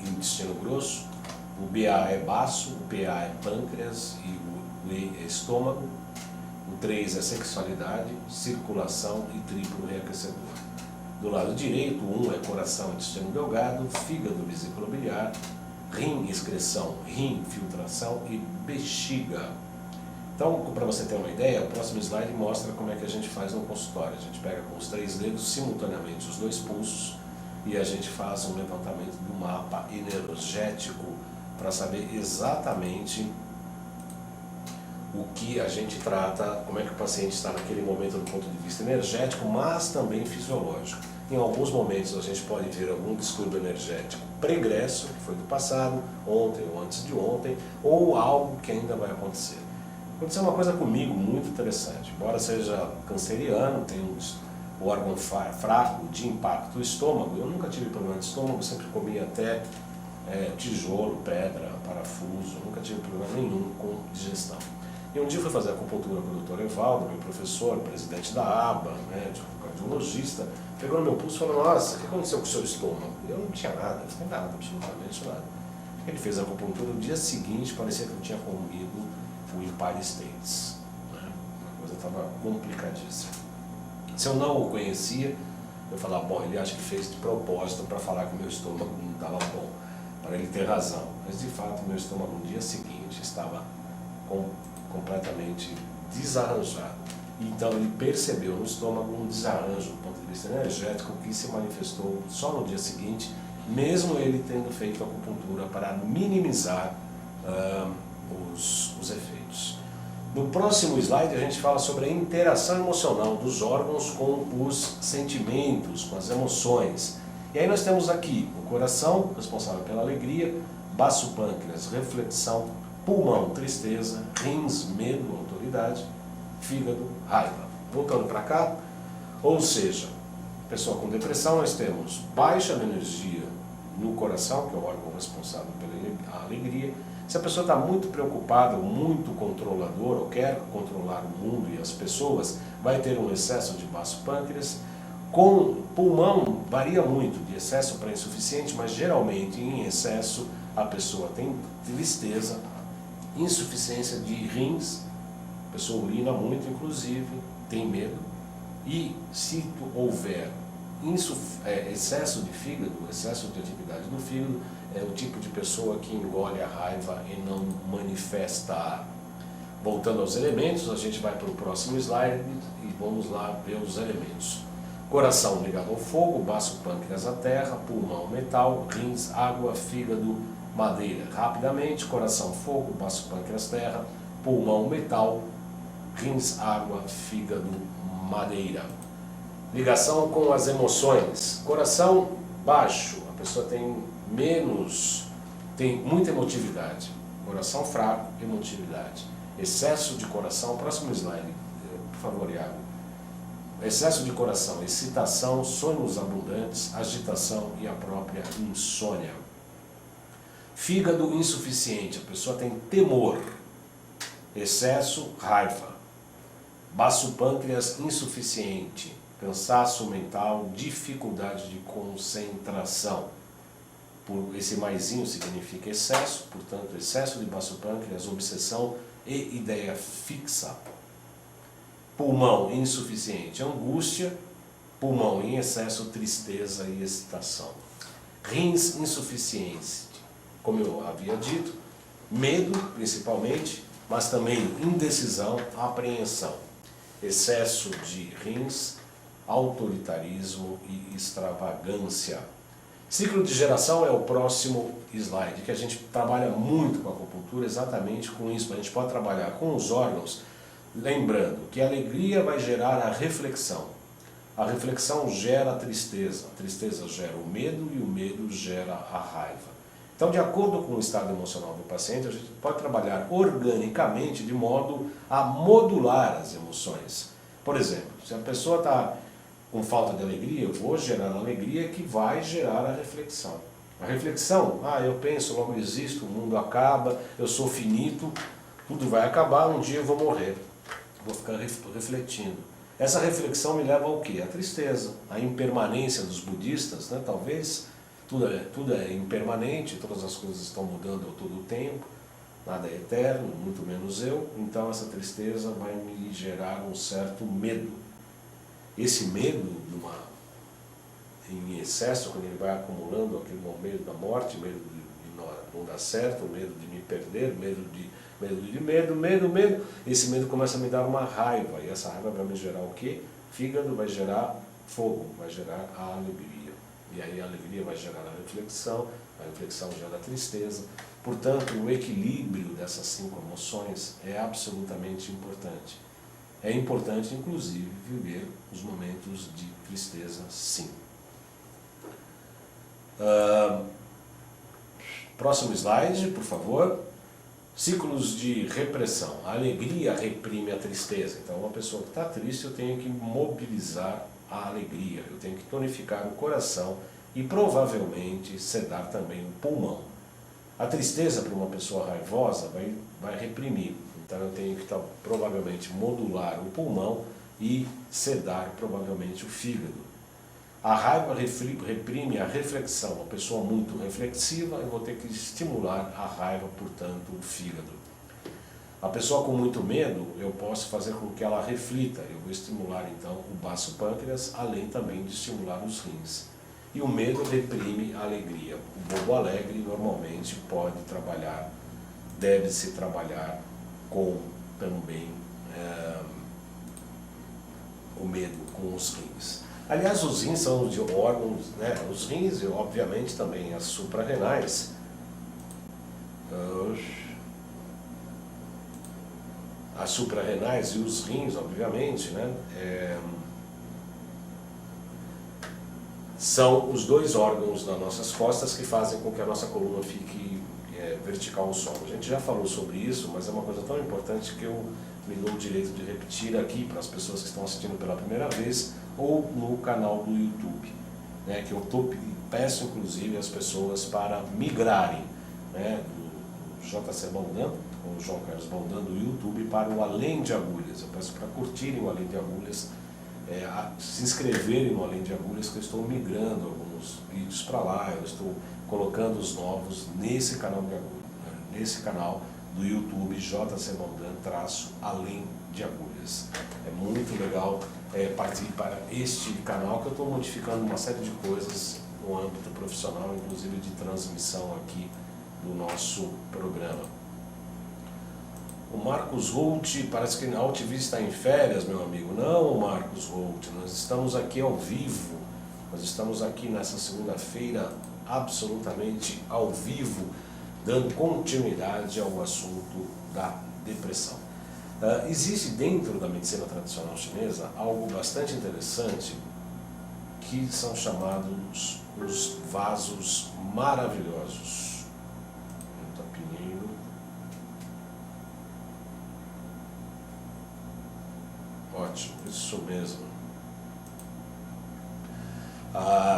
e intestino grosso. O BA é baço, o PA é pâncreas e o E é estômago. O 3 é sexualidade, circulação e triplo reaquecedor. Do lado direito, o 1 é coração, intestino delgado, fígado, vesícula biliar, rim, excreção, rim, filtração e bexiga. Então, para você ter uma ideia, o próximo slide mostra como é que a gente faz no consultório. A gente pega com os 3 dedos simultaneamente os 2 pulsos e a gente faz um levantamento do mapa energético para saber exatamente o que a gente trata, como é que o paciente está naquele momento do ponto de vista energético, mas também fisiológico. Em alguns momentos a gente pode ver algum distúrbio energético pregresso, que foi do passado, ontem ou antes de ontem, ou algo que ainda vai acontecer. Aconteceu uma coisa comigo muito interessante. Embora seja canceriano, tem o órgão fraco de impacto, o estômago, eu nunca tive problema de estômago, sempre comia até tijolo, pedra, parafuso, nunca tive problema nenhum com digestão. E um dia eu fui fazer acupuntura com o Dr. Evaldo, meu professor, presidente da ABA, médico, cardiologista, pegou no meu pulso e falou: nossa, o que aconteceu com o seu estômago? Eu não tinha nada, não tinha nada, absolutamente nada. Ele fez a acupuntura, no dia seguinte parecia que eu tinha comido o Empire States. Né? A coisa estava complicadíssima. Se eu não o conhecia, eu falava: bom, ele acha que fez de propósito para falar que o meu estômago não estava bom, para ele ter razão. Mas de fato, o meu estômago no dia seguinte estava completamente desarranjado. Então ele percebeu no estômago um desarranjo do ponto de vista energético que se manifestou só no dia seguinte, mesmo ele tendo feito acupuntura para minimizar os efeitos. No próximo slide a gente fala sobre a interação emocional dos órgãos com os sentimentos, com as emoções. E aí nós temos aqui o coração, responsável pela alegria, baço pâncreas, reflexão, pulmão, tristeza, rins, medo, autoridade, fígado, raiva. Voltando para cá, ou seja, pessoa com depressão, nós temos baixa energia no coração, que é o órgão responsável pela alegria. Se a pessoa está muito preocupada, ou muito controlador, ou quer controlar o mundo e as pessoas, vai ter um excesso de baço pâncreas. Com pulmão varia muito, de excesso para insuficiente, mas geralmente em excesso a pessoa tem tristeza, insuficiência de rins, a pessoa urina muito inclusive, tem medo, e se houver excesso de fígado, excesso de atividade do fígado, é o tipo de pessoa que engole a raiva e não manifesta. Voltando aos elementos, a gente vai para o próximo slide e vamos lá ver os elementos. Coração ligado ao fogo, baço, pâncreas à terra, pulmão metal, rins, água, fígado, madeira. Rapidamente, coração fogo, baço, pâncreas terra, pulmão metal, rins, água, fígado, madeira. Ligação com as emoções. Coração baixo, a pessoa tem muita emotividade. Coração fraco, emotividade. Excesso de coração, próximo slide, por favor, Iago. Excesso de coração, excitação, sonhos abundantes, agitação e a própria insônia. Fígado insuficiente, a pessoa tem temor, excesso, raiva. Baço pâncreas insuficiente, cansaço mental, dificuldade de concentração. Esse maisinho significa excesso, portanto, excesso de baço pâncreas, obsessão e ideia fixa. Pulmão insuficiente, angústia. Pulmão em excesso, tristeza e excitação. Rins insuficiente, como eu havia dito, medo principalmente, mas também indecisão, apreensão. Excesso de rins, autoritarismo e extravagância. Ciclo de geração é o próximo slide, que a gente trabalha muito com a acupuntura exatamente com isso. A gente pode trabalhar com os órgãos, lembrando que a alegria vai gerar a reflexão. A reflexão gera a tristeza gera o medo e o medo gera a raiva. Então, de acordo com o estado emocional do paciente, a gente pode trabalhar organicamente de modo a modular as emoções. Por exemplo, se a pessoa está com falta de alegria, eu vou gerar a alegria que vai gerar a reflexão. A reflexão, eu penso, logo existo, o mundo acaba, eu sou finito, tudo vai acabar, um dia eu vou morrer. Vou ficar refletindo. Essa reflexão me leva ao quê? A tristeza, a impermanência dos budistas, né? Talvez tudo é impermanente, todas as coisas estão mudando a todo tempo, nada é eterno, muito menos eu, então essa tristeza vai me gerar um certo medo. Esse medo, em excesso, quando ele vai acumulando aquele medo da morte, medo de não dar certo, medo de me perder, medo, esse medo começa a me dar uma raiva, e essa raiva vai me gerar o quê? Fígado vai gerar fogo, vai gerar a alegria. E aí a alegria vai gerar a reflexão gera a tristeza. Portanto, o equilíbrio dessas 5 emoções é absolutamente importante. É importante, inclusive, viver os momentos de tristeza, sim. Próximo slide, por favor. Ciclos de repressão. A alegria reprime a tristeza. Então, uma pessoa que está triste, eu tenho que mobilizar a alegria, eu tenho que tonificar o coração e provavelmente sedar também o pulmão. A tristeza para uma pessoa raivosa vai reprimir, então eu tenho que provavelmente modular o pulmão e sedar provavelmente o fígado. A raiva reprime a reflexão, uma pessoa muito reflexiva, eu vou ter que estimular a raiva, portanto, o fígado. A pessoa com muito medo, eu posso fazer com que ela reflita, eu vou estimular então o baço pâncreas, além também de estimular os rins. E o medo reprime a alegria. O bobo alegre normalmente deve-se trabalhar com também o medo com os rins. Aliás, os rins são de órgãos, né? Os rins e obviamente também as suprarrenais. As suprarrenais e os rins, obviamente, né? São os 2 órgãos das nossas costas que fazem com que a nossa coluna fique vertical ao solo. A gente já falou sobre isso, mas é uma coisa tão importante que eu me dou o direito de repetir aqui para as pessoas que estão assistindo pela primeira vez ou no canal do YouTube, né? Que eu peço inclusive as pessoas para migrarem, né, do JC Baldan, com o João Carlos Baldan do YouTube, para o Além de Agulhas. Eu peço para curtirem o Além de Agulhas, se inscreverem no Além de Agulhas, que eu estou migrando alguns vídeos para lá, eu estou colocando os novos nesse canal de agulha, nesse canal do YouTube JC Maldan Além de Agulhas. É muito legal partir para este canal, que eu estou modificando uma série de coisas no âmbito profissional, inclusive de transmissão aqui do nosso programa. O Marcos Holt, parece que a UTV está em férias, meu amigo. Não, Marcos Holt, nós estamos aqui ao vivo, nós estamos aqui nessa segunda-feira absolutamente ao vivo, dando continuidade ao assunto da depressão. Existe dentro da medicina tradicional chinesa algo bastante interessante, que são chamados os vasos maravilhosos. Ótimo, isso mesmo.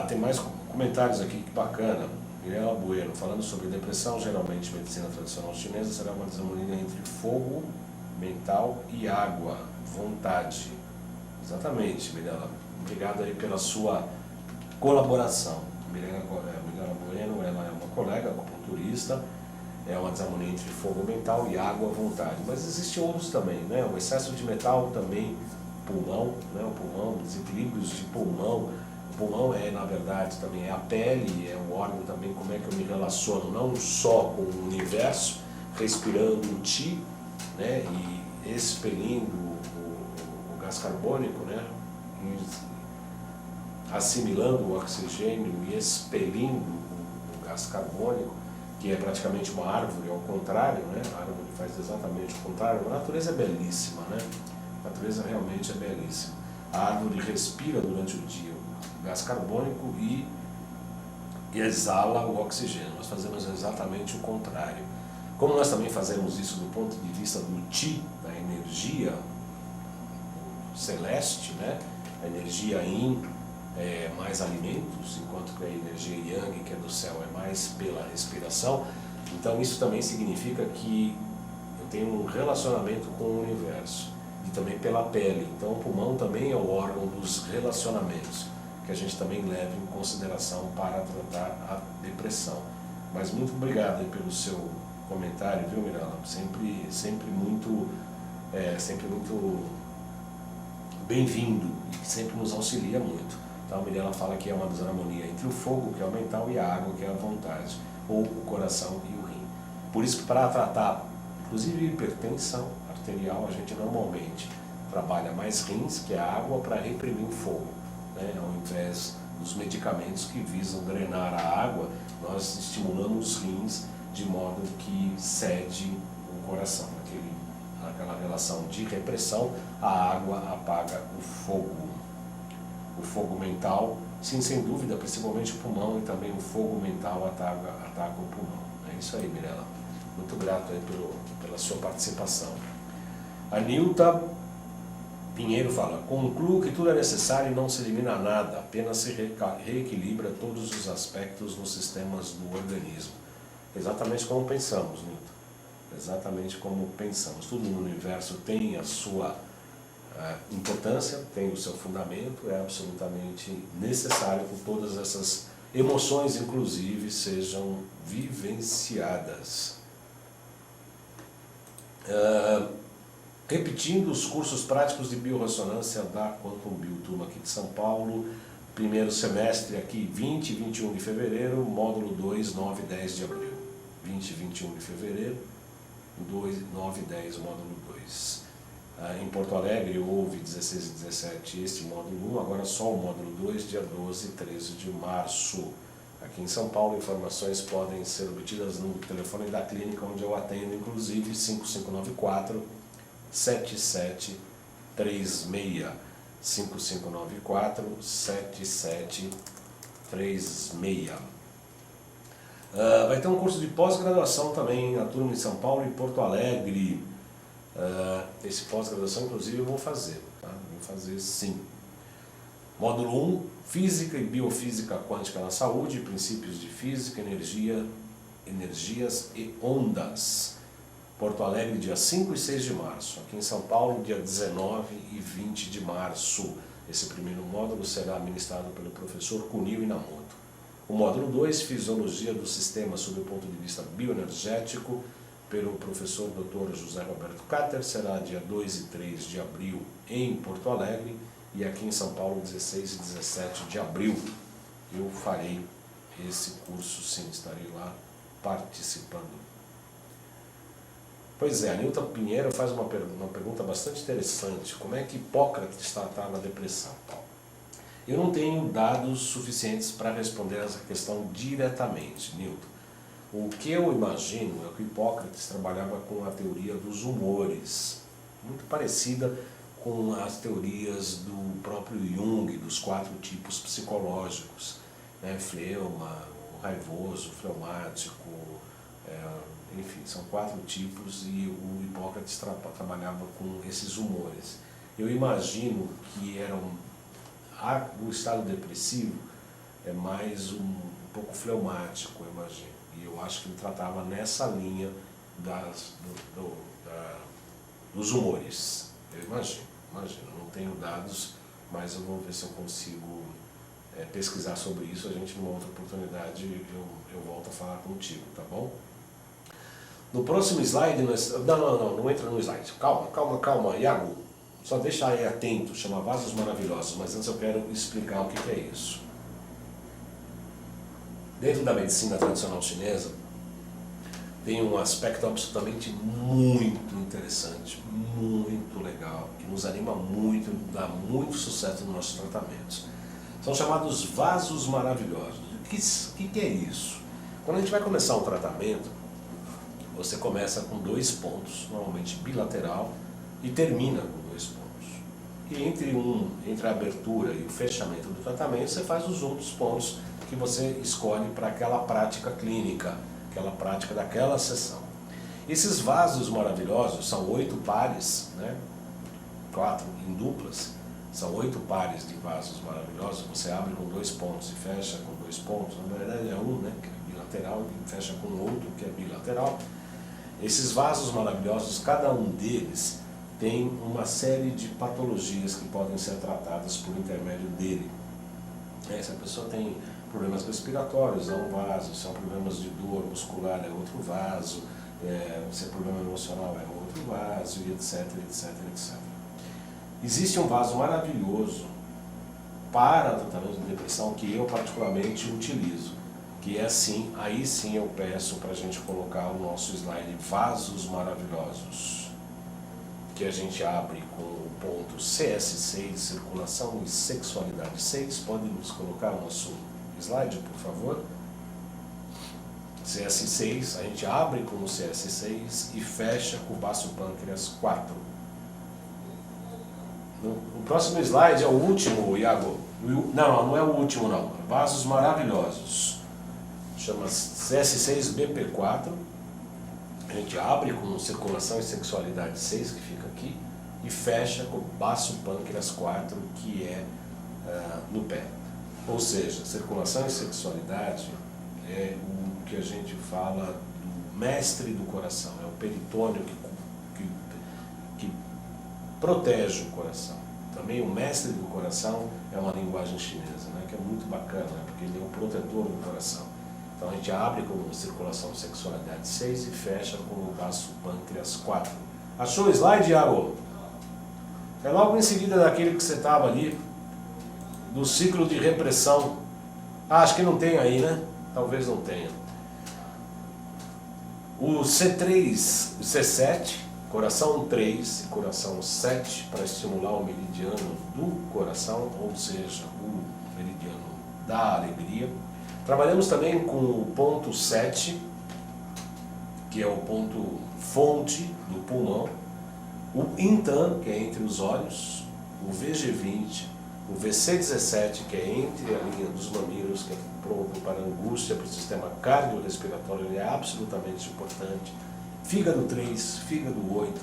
Tem mais comentários aqui, que bacana. Mirella Bueno, falando sobre depressão, geralmente medicina tradicional chinesa será uma desarmonia entre fogo mental e água, vontade. Exatamente, Mirella. Obrigado aí pela sua colaboração. Mirella Bueno, ela é uma colega acupunturista, é uma desarmonia entre fogo mental e água, vontade. Mas existem outros também, né? O excesso de metal também, pulmão, né? O pulmão, desequilíbrios de pulmão. O pulmão na verdade, também é a pele, é o órgão também, como é que eu me relaciono, não só com o universo, respirando o Qi, né? E expelindo o gás carbônico, né? E assimilando o oxigênio e expelindo o gás carbônico, que é praticamente uma árvore, ao contrário, né? A árvore faz exatamente o contrário. A natureza é belíssima, né? A natureza realmente é belíssima. A árvore respira durante o dia o gás carbônico e exala o oxigênio. Nós fazemos exatamente o contrário. Como nós também fazemos isso do ponto de vista do Qi, da energia celeste, né? A energia Yin é mais alimentos, enquanto que a energia Yang, que é do céu, é mais pela respiração. Então isso também significa que eu tenho um relacionamento com o universo, e também pela pele. Então o pulmão também é o órgão dos relacionamentos, que a gente também leva em consideração para tratar a depressão. Mas muito obrigado aí pelo seu comentário, viu, Mirella? Sempre muito bem-vindo, e sempre nos auxilia muito. Então a Mirella fala que é uma desarmonia entre o fogo, que é o mental, e a água, que é a vontade, ou o coração e o rim. Por isso que para tratar, inclusive hipertensão arterial, a gente normalmente trabalha mais rins, que é a água, para reprimir o fogo, né? Ao invés dos medicamentos que visam drenar a água, nós estimulamos os rins de modo que cede o coração. Aquela relação de repressão, a água apaga o fogo. O fogo mental, sim, sem dúvida, principalmente o pulmão, e também o fogo mental ataca o pulmão. É isso aí, Mirella. Muito grato aí pela sua participação. A Nilta Pinheiro fala: concluo que tudo é necessário e não se elimina nada, apenas se reequilibra todos os aspectos nos sistemas do organismo. Exatamente como pensamos, Nilta. Exatamente como pensamos. Tudo no universo tem a sua importância, tem o seu fundamento, é absolutamente necessário que todas essas emoções, inclusive, sejam vivenciadas. Repetindo os cursos práticos de biorressonância da Quantum Bio, turma aqui de São Paulo, primeiro semestre aqui, 20 e 21 de fevereiro, módulo 2, 9 e 10 de abril. 20 e 21 de fevereiro, 9 e 10, módulo 2. Em Porto Alegre houve 16 e 17 este módulo 1, agora só o módulo 2, dia 12 e 13 de março. Aqui em São Paulo, informações podem ser obtidas no telefone da clínica onde eu atendo, inclusive 5594 7736. 5594 7736. Vai ter um curso de pós-graduação também na turma de São Paulo e Porto Alegre. Esse pós-graduação, inclusive, eu vou fazer, tá? Vou fazer sim. Módulo 1, Física e Biofísica Quântica na Saúde, Princípios de Física, Energias e Ondas. Porto Alegre, dia 5 e 6 de março. Aqui em São Paulo, dia 19 e 20 de março. Esse primeiro módulo será ministrado pelo professor Kunio Inamoto. O módulo 2, Fisiologia do Sistema sob o ponto de vista bioenergético, pelo professor Dr. José Roberto Cater, será dia 2 e 3 de abril em Porto Alegre e aqui em São Paulo, 16 e 17 de abril. Eu farei esse curso, sim, estarei lá participando. Pois é, a Nilton Pinheiro faz uma pergunta bastante interessante. Como é que Hipócrates tratava a depressão? Eu não tenho dados suficientes para responder essa questão diretamente, Nilton. O que eu imagino é que Hipócrates trabalhava com a teoria dos humores, muito parecida com as teorias do próprio Jung, dos 4 tipos psicológicos, né? Fleuma, o raivoso, o fleumático, enfim, são 4 tipos e o Hipócrates trabalhava com esses humores. Eu imagino que o estado depressivo é mais um pouco fleumático, eu imagino. E eu acho que ele tratava nessa linha dos humores. Eu imagino, não tenho dados, mas eu vou ver se eu consigo pesquisar sobre isso. A gente, numa outra oportunidade, eu volto a falar contigo, tá bom? No próximo slide, não entra no slide. Calma, Iago. Só deixa aí atento, chama Vasos Maravilhosos, mas antes eu quero explicar o que é isso. Dentro da medicina tradicional chinesa, tem um aspecto absolutamente muito interessante, muito legal, que nos anima muito, dá muito sucesso nos nossos tratamentos. São chamados vasos maravilhosos. O que é isso? Quando a gente vai começar um tratamento, você começa com 2 pontos, normalmente bilateral, e termina com 2 pontos. E entre a abertura e o fechamento do tratamento, você faz os outros pontos que você escolhe para aquela prática clínica, aquela prática daquela sessão. Esses vasos maravilhosos são 8 pares, né? 4 em duplas, são 8 pares de vasos maravilhosos. Você abre com 2 pontos e fecha com 2 pontos, na verdade é um, né, que é bilateral, e fecha com outro que é bilateral. Esses vasos maravilhosos, cada um deles tem uma série de patologias que podem ser tratadas por intermédio dele. Se a pessoa tem problemas respiratórios, é um vaso; se são problemas de dor muscular, é outro vaso; se é problema emocional, é outro vaso, e etc, etc, etc. Existe um vaso maravilhoso para o tratamento de depressão que eu particularmente utilizo, que é assim, aí sim eu peço para a gente colocar o nosso slide Vasos Maravilhosos, que a gente abre com o ponto CS6, Circulação e Sexualidade 6. Pode nos colocar o nosso slide, por favor? CS6, a gente abre com o CS6 e fecha com o baço pâncreas 4. O próximo slide é o último, Iago. Não é o último não. Vasos Maravilhosos. Chama CS6BP4. A gente abre com Circulação e Sexualidade 6, que fica aqui, e fecha com baço pâncreas 4, que é no pé. Ou seja, circulação e sexualidade é o que a gente fala do mestre do coração, é o peritônio que protege o coração. Também o mestre do coração é uma linguagem chinesa, né, que é muito bacana, né, porque ele é o protetor do coração. Então a gente abre com circulação e sexualidade 6 e fecha com o baço pâncreas 4. Achou o slide, Iago? É logo em seguida daquele que você estava ali, do ciclo de repressão. Acho que não tem aí, né? Talvez não tenha. O C3, o C7, coração 3 e coração 7, para estimular o meridiano do coração, ou seja, o meridiano da alegria. Trabalhamos também com o ponto 7, que é o ponto fonte do pulmão, o Intan, que é entre os olhos, o VG20, o VC17, que é entre a linha dos mamilos, que é pronto para angústia, para o sistema cardiorrespiratório, ele é absolutamente importante. Fígado 3, fígado 8,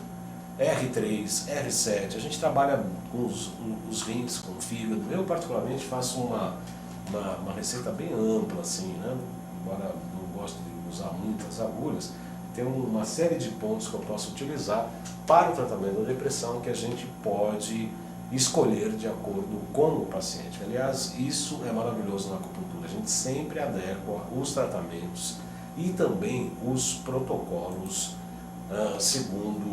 R3, R7, a gente trabalha com os rins, com o fígado. Eu particularmente faço uma receita bem ampla, assim, né? Embora não goste de usar muitas agulhas, tem uma série de pontos que eu posso utilizar para o tratamento da depressão que a gente pode escolher de acordo com o paciente. Aliás, isso é maravilhoso na acupuntura. A gente sempre adequa os tratamentos e também os protocolos segundo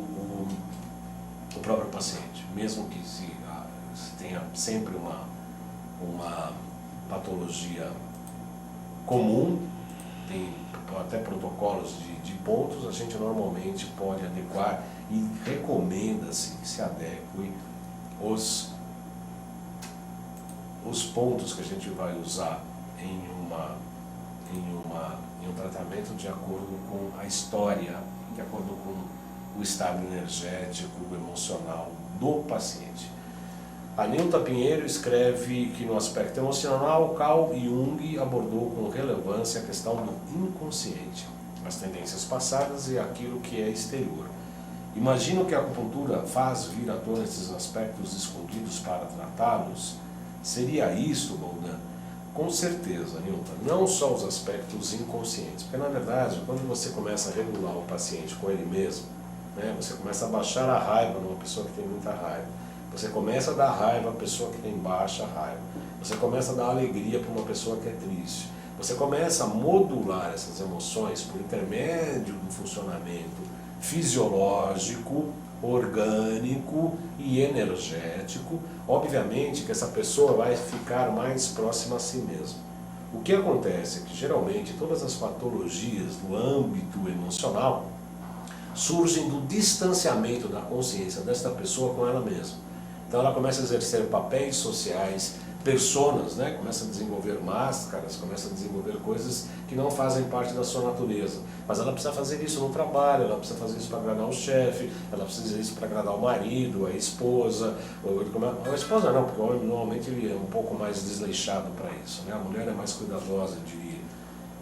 o próprio paciente. Mesmo que se tenha sempre uma patologia comum, tem até protocolos de pontos, a gente normalmente pode adequar e recomenda-se que se adeque os pontos que a gente vai usar em um tratamento de acordo com a história, de acordo com o estado energético, emocional do paciente. A Nilta Pinheiro escreve que no aspecto emocional, Carl Jung abordou com relevância a questão do inconsciente, as tendências passadas e aquilo que é exterior. Imagino que a acupuntura faz vir à tona esses aspectos escondidos para tratá-los. Seria isto, Boldan? Com certeza, Nilton. Não só os aspectos inconscientes. Porque, na verdade, quando você começa a regular o paciente com ele mesmo, né, você começa a baixar a raiva numa pessoa que tem muita raiva. Você começa a dar raiva à pessoa que tem baixa raiva. Você começa a dar alegria para uma pessoa que é triste. Você começa a modular essas emoções por intermédio do funcionamento fisiológico, orgânico e energético. Obviamente que essa pessoa vai ficar mais próxima a si mesma. O que acontece é que geralmente todas as patologias do âmbito emocional surgem do distanciamento da consciência desta pessoa com ela mesma. Então ela começa a exercer papéis sociais, personas, né? Começa a desenvolver máscaras, começa a desenvolver coisas que não fazem parte da sua natureza. Mas ela precisa fazer isso no trabalho, ela precisa fazer isso para agradar o chefe, ela precisa fazer isso para agradar o marido, a esposa. A esposa não, porque o homem normalmente ele é um pouco mais desleixado para isso, né? A mulher é mais cuidadosa, eu diria.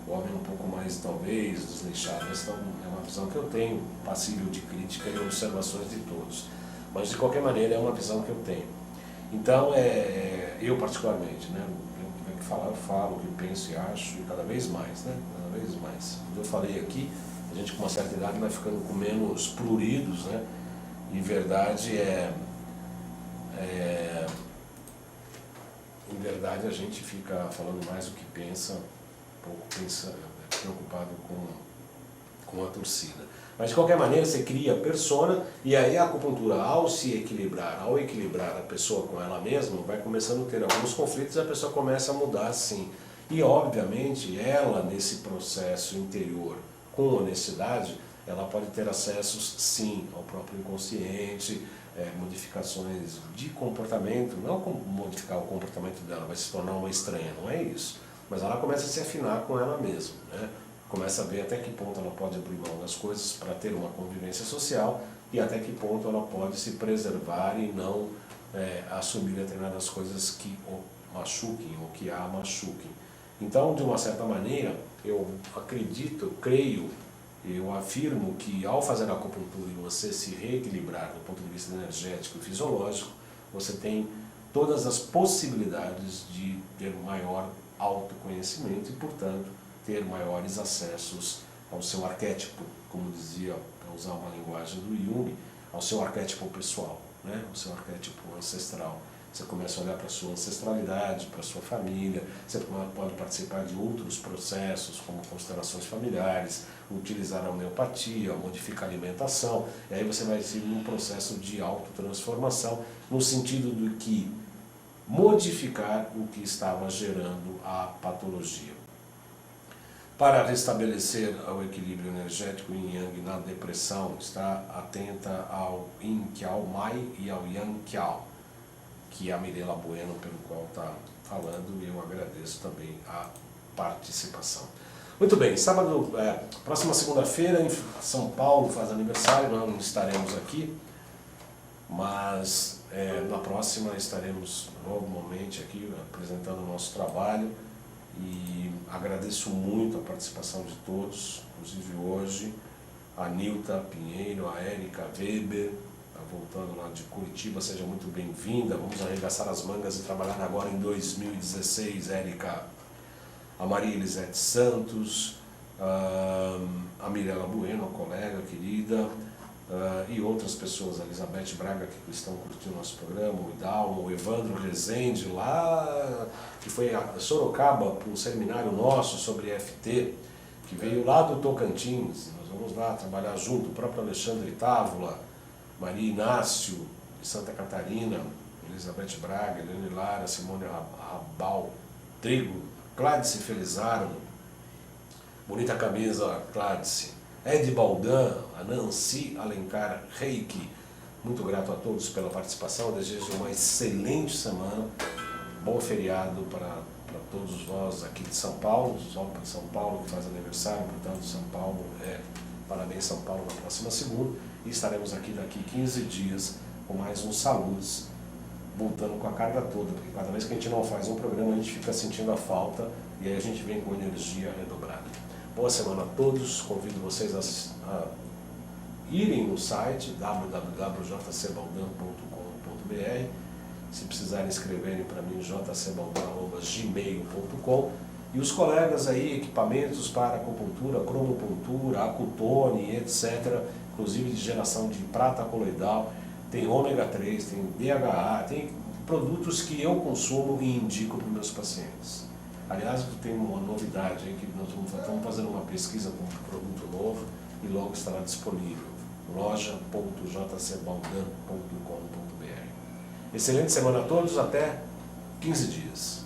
O homem é um pouco mais, talvez, desleixado. Essa é uma visão que eu tenho, passível de crítica e observações de todos. Mas, de qualquer maneira, é uma visão que eu tenho. Então, eu particularmente, né, eu que falar, eu falo, o que penso e acho, e cada vez mais, né, cada vez mais. Como eu falei aqui, a gente com uma certa idade vai ficando com menos pruridos, né, e em verdade a gente fica falando mais o que pensa, pouco pensa, preocupado com a torcida. Mas de qualquer maneira você cria persona e aí a acupuntura ao equilibrar a pessoa com ela mesma, vai começando a ter alguns conflitos e a pessoa começa a mudar sim. E obviamente ela nesse processo interior com honestidade, ela pode ter acessos sim ao próprio inconsciente, modificações de comportamento, não modificar o comportamento dela, vai se tornar uma estranha, não é isso. Mas ela começa a se afinar com ela mesma, né? Começa a ver até que ponto ela pode abrir mão das coisas para ter uma convivência social e até que ponto ela pode se preservar e não assumir determinadas coisas que o machuquem ou que a machuquem. Então, de uma certa maneira, eu acredito, eu creio, eu afirmo que ao fazer a acupuntura e você se reequilibrar do ponto de vista energético e fisiológico, você tem todas as possibilidades de ter um maior autoconhecimento e, portanto, ter maiores acessos ao seu arquétipo, como dizia, para usar uma linguagem do Jung, ao seu arquétipo pessoal, né? Ao seu arquétipo ancestral. Você começa a olhar para a sua ancestralidade, para a sua família, você pode participar de outros processos, como constelações familiares, utilizar a homeopatia, modificar a alimentação, e aí você vai ser num processo de autotransformação, no sentido de que modificar o que estava gerando a patologia. Para restabelecer o equilíbrio energético Yin Yang na depressão, está atenta ao Yin Qiao Mai e ao Yang Qiao, que é a Mirela Bueno, pelo qual está falando, e eu agradeço também a participação. Muito bem, sábado, próxima segunda-feira, em São Paulo faz aniversário, não estaremos aqui, mas na próxima estaremos novamente aqui apresentando o nosso trabalho. E agradeço muito a participação de todos, inclusive hoje, a Nilta Pinheiro, a Érica Weber, tá voltando lá de Curitiba, seja muito bem-vinda, vamos arregaçar as mangas e trabalhar agora em 2016, Érica. A Maria Elisete Santos, a Mirela Bueno, a colega querida, e outras pessoas, a Elizabeth Braga, que estão curtindo nosso programa, o Idalmo, o Evandro Rezende, lá, que foi a Sorocaba para um seminário nosso sobre EFT, que veio lá do Tocantins. Nós vamos lá trabalhar junto, o próprio Alexandre Távola, Maria Inácio, de Santa Catarina, Elizabeth Braga, Eliane Lara, Simone Rabal, Trigo, Cládice Felizardo, bonita camisa, Cládice, Ed Baldan, a Nancy Alencar Reiki. Muito grato a todos pela participação, desejo uma excelente semana, bom feriado para todos nós aqui de São Paulo, só para São Paulo que faz aniversário, portanto São Paulo, parabéns São Paulo na próxima segunda, e estaremos aqui daqui 15 dias com mais uns saludos, voltando com a carga toda, porque cada vez que a gente não faz um programa a gente fica sentindo a falta e aí a gente vem com energia redobrada. Boa semana a todos, convido vocês a irem no site www.jcbaldan.com.br, se precisarem escreverem para mim jcbaldan@gmail.com, e os colegas aí, equipamentos para acupuntura, cromopuntura, acutone, etc., inclusive de geração de prata coloidal, tem ômega 3, tem DHA, tem produtos que eu consumo e indico para os meus pacientes. Aliás, tem uma novidade aí, que nós estamos fazendo uma pesquisa com um produto novo e logo estará disponível, loja.jcbaldan.com.br. Excelente semana a todos, até 15 dias.